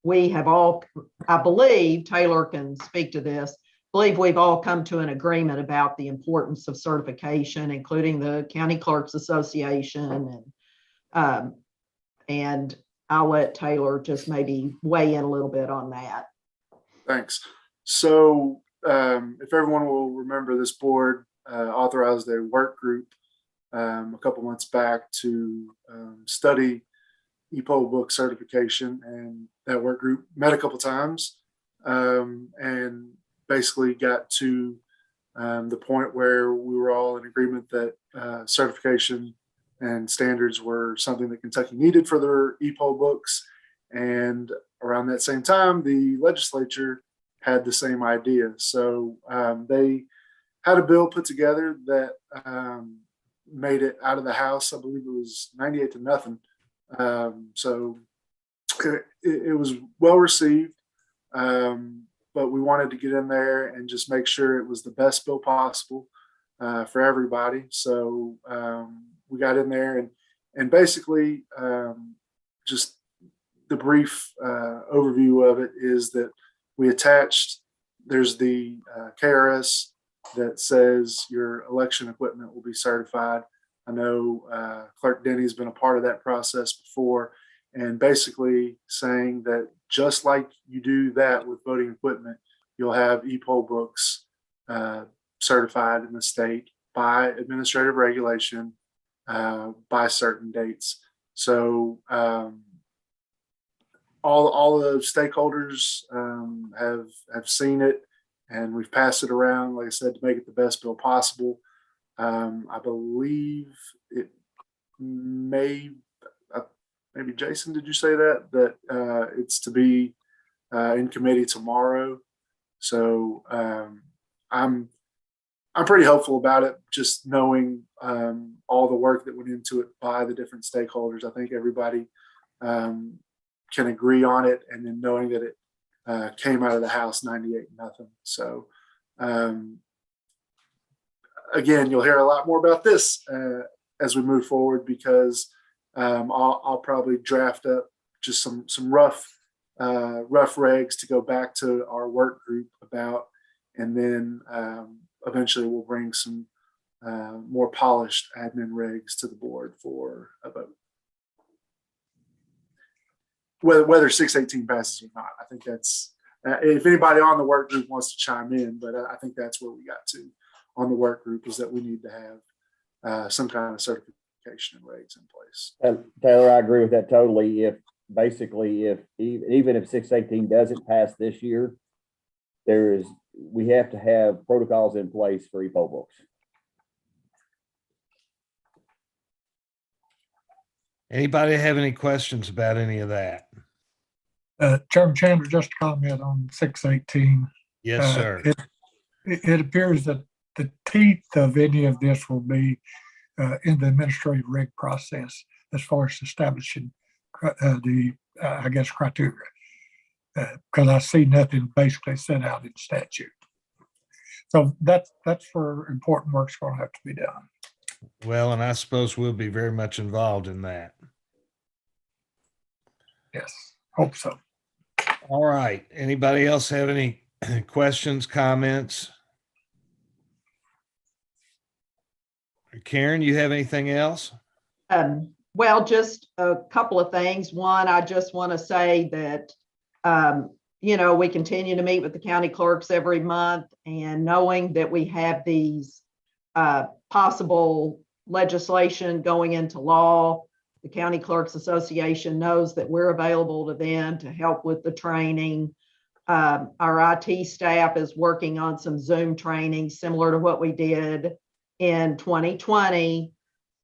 we have all, I believe, Taylor can speak to this, believe we've all come to an agreement about the importance of certification, including the County Clerks Association. And I'll let Taylor just maybe weigh in a little bit on that. Thanks. So if everyone will remember, this board authorized a work group a couple months back to study e-poll book certification, and that work group met a couple times and basically got to the point where we were all in agreement that certification and standards were something that Kentucky needed for their e-poll books. And around that same time, the legislature had the same idea. So they had a bill put together that made it out of the House. I believe it was 98-0. So it was well received, but we wanted to get in there and just make sure it was the best bill possible for everybody. So we got in there and basically just the brief overview of it is that we attached, there's the KRS that says your election equipment will be certified. I know Clerk Denny's been a part of that process before, and basically saying that just like you do that with voting equipment, you'll have e-poll books certified in the state by administrative regulation by certain dates. So all the stakeholders have seen it, and we've passed it around, like I said, to make it the best bill possible. I believe it maybe Jason, did you say that it's to be in committee tomorrow? So I'm pretty hopeful about it, just knowing all the work that went into it by the different stakeholders. I think everybody can agree on it, and then knowing that it came out of the House 98-0. So again, you'll hear a lot more about this as we move forward, because I'll probably draft up just some rough regs to go back to our work group about, and then eventually we'll bring some more polished admin regs to the board for a vote. Whether 618 passes or not, I think that's, if anybody on the work group wants to chime in, but I think that's where we got to on the work group, is that we need to have some kind of certification and regs in place. Taylor, I agree with that totally. If even if 618 doesn't pass this year, we have to have protocols in place for e-poll books. Anybody have any questions about any of that? Chairman Chandler, just a comment on 618. Yes, sir. It appears that the teeth of any of this will be in the administrative reg process as far as establishing the criteria, because I see nothing basically set out in statute. So that's where important work's going to have to be done. Well, and I suppose we'll be very much involved in that. Yes, hope so. All right. Anybody else have any questions, comments? Karen, you have anything else? Well, just a couple of things. One, I just want to say that, we continue to meet with the county clerks every month, and knowing that we have these possible legislation going into law, the County Clerks Association knows that we're available to them to help with the training. Our IT staff is working on some Zoom training similar to what we did in 2020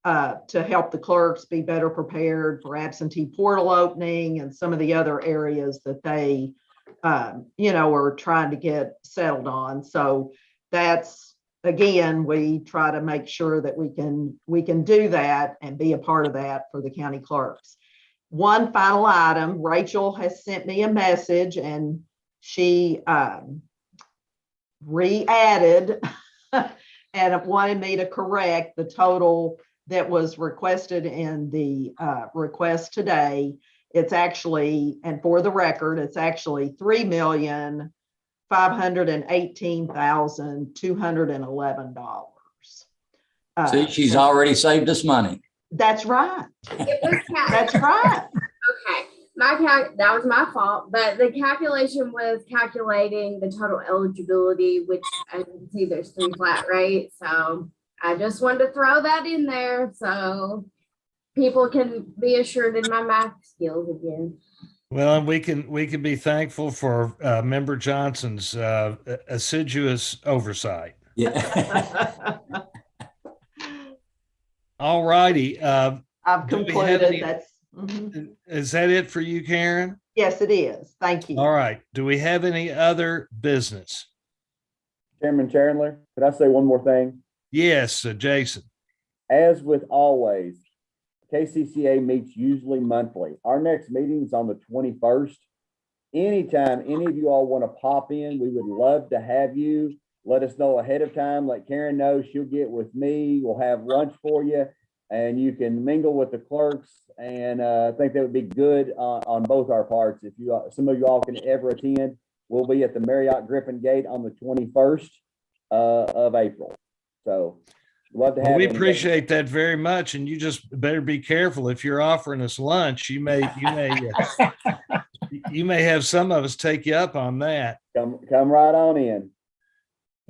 to help the clerks be better prepared for absentee portal opening and some of the other areas that they, are trying to get settled on. So that's, again, we try to make sure that we can do that and be a part of that for the county clerks. One final item, Rachel has sent me a message, and she re-added and wanted me to correct the total that was requested in the request today. It's actually, and for the record, it's actually $3,518,211. See, she's already saved us money. That's right. It was That's right. Okay, that was my fault, but the calculation was calculating the total eligibility, which as you can see, there's 3 flat rates. So I just wanted to throw that in there so people can be assured in my math skills again. Well, and we can be thankful for Member Johnson's assiduous oversight. Yeah. All righty. I've concluded that's. Is that it for you, Karen? Yes, it is. Thank you. All right. Do we have any other business? Chairman Chandler, could I say one more thing? Yes, Jason. As with always, KCCA meets usually monthly. Our next meeting is on the 21st. Anytime any of you all want to pop in, we would love to have you. Let us know ahead of time. Let Karen know. She'll get with me. We'll have lunch for you, and you can mingle with the clerks. And I think that would be good on both our parts. If some of you all can ever attend, we'll be at the Marriott Griffin Gate on the 21st of April. So Love to Well, have we him. appreciate that very much, and you just better be careful. If you're offering us lunch, you may have some of us take you up on that. Come right on in.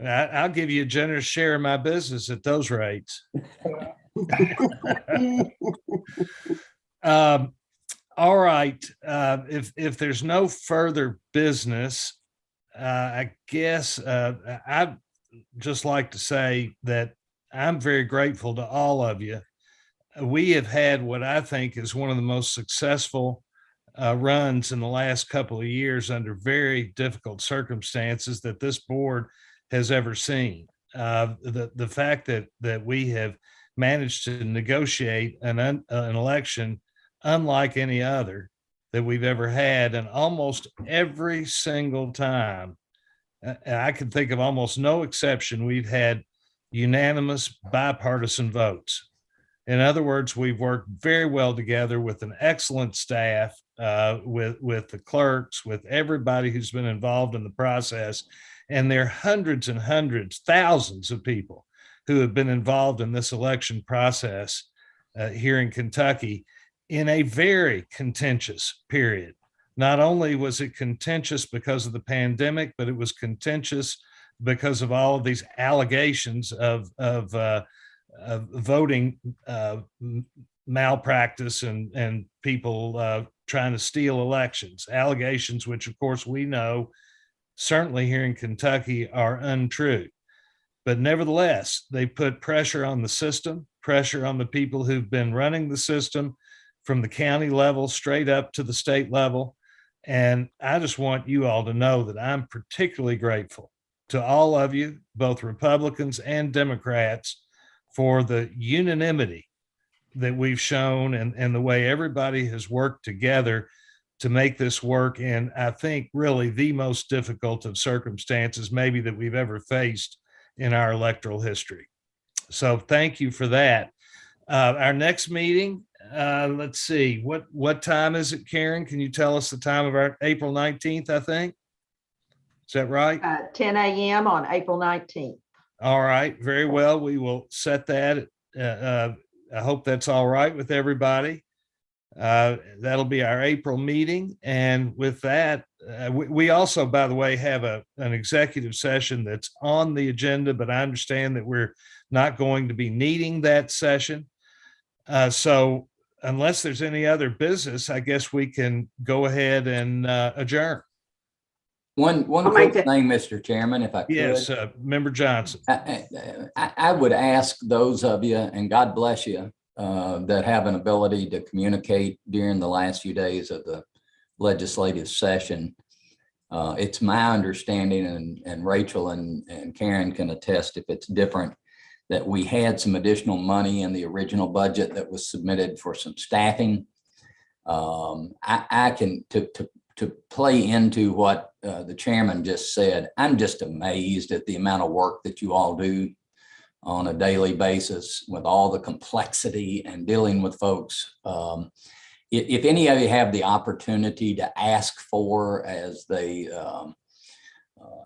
I'll give you a generous share of my business at those rates. All right. If there's no further business, I guess I'd just like to say that I'm very grateful to all of you. We have had what I think is one of the most successful runs in the last couple of years under very difficult circumstances that this board has ever seen. The fact that we have managed to negotiate an election unlike any other that we've ever had, and almost every single time, I can think of almost no exception, we've had unanimous bipartisan votes. In other words, we've worked very well together with an excellent staff, with the clerks, with everybody who's been involved in the process. And there are hundreds and hundreds, thousands of people who have been involved in this election process here in Kentucky in a very contentious period. Not only was it contentious because of the pandemic, but it was contentious because of all of these allegations of voting malpractice and people trying to steal elections. Allegations which, of course, we know certainly here in Kentucky are untrue. But nevertheless, they put pressure on the system, pressure on the people who've been running the system from the county level straight up to the state level. And I just want you all to know that I'm particularly grateful to all of you, both Republicans and Democrats, for the unanimity that we've shown and the way everybody has worked together to make this work in, I think, really the most difficult of circumstances maybe that we've ever faced in our electoral history. So thank you for that. Our next meeting, let's see, what time is it, Karen? Can you tell us the time of our April 19th, I think? Is that right? 10 a.m. on April 19th. All right, very well. We will set that. I hope that's all right with everybody. That'll be our April meeting. And with that, we also, by the way, have an executive session that's on the agenda, but I understand that we're not going to be needing that session. So unless there's any other business, I guess we can go ahead and adjourn. One quick thing, Mr. Chairman, if I could. Yes, Member Johnson. I would ask those of you, and God bless you, that have an ability to communicate during the last few days of the legislative session. It's my understanding, and Rachel and Karen can attest if it's different, that we had some additional money in the original budget that was submitted for some staffing. I can, to play into what the chairman just said, I'm just amazed at the amount of work that you all do on a daily basis with all the complexity and dealing with folks. If any of you have the opportunity to ask for, as they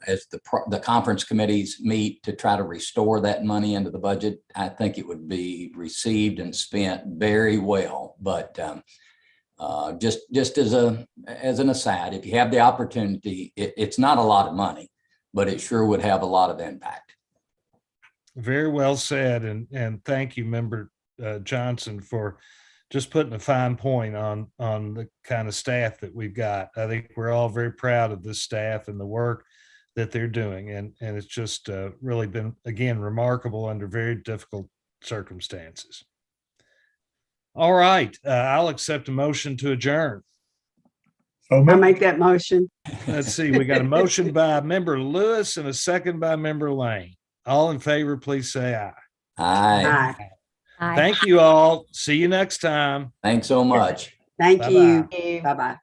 as the conference committees meet, to try to restore that money into the budget, I think it would be received and spent very well. But just as an aside, if you have the opportunity, it's not a lot of money, but it sure would have a lot of impact. Very well said. And thank you, Member Johnson, for just putting a fine point on the kind of staff that we've got. I think we're all very proud of this staff and the work that they're doing. And it's just really been, again, remarkable under very difficult circumstances. All right, I'll accept a motion to adjourn. I'll make that motion. Let's see, we got a motion by Member Lewis and a second by Member Lane. All in favor, please say aye. Aye. Aye. Thank you all. See you next time. Thanks so much. Thank Bye-bye. you. Bye-bye.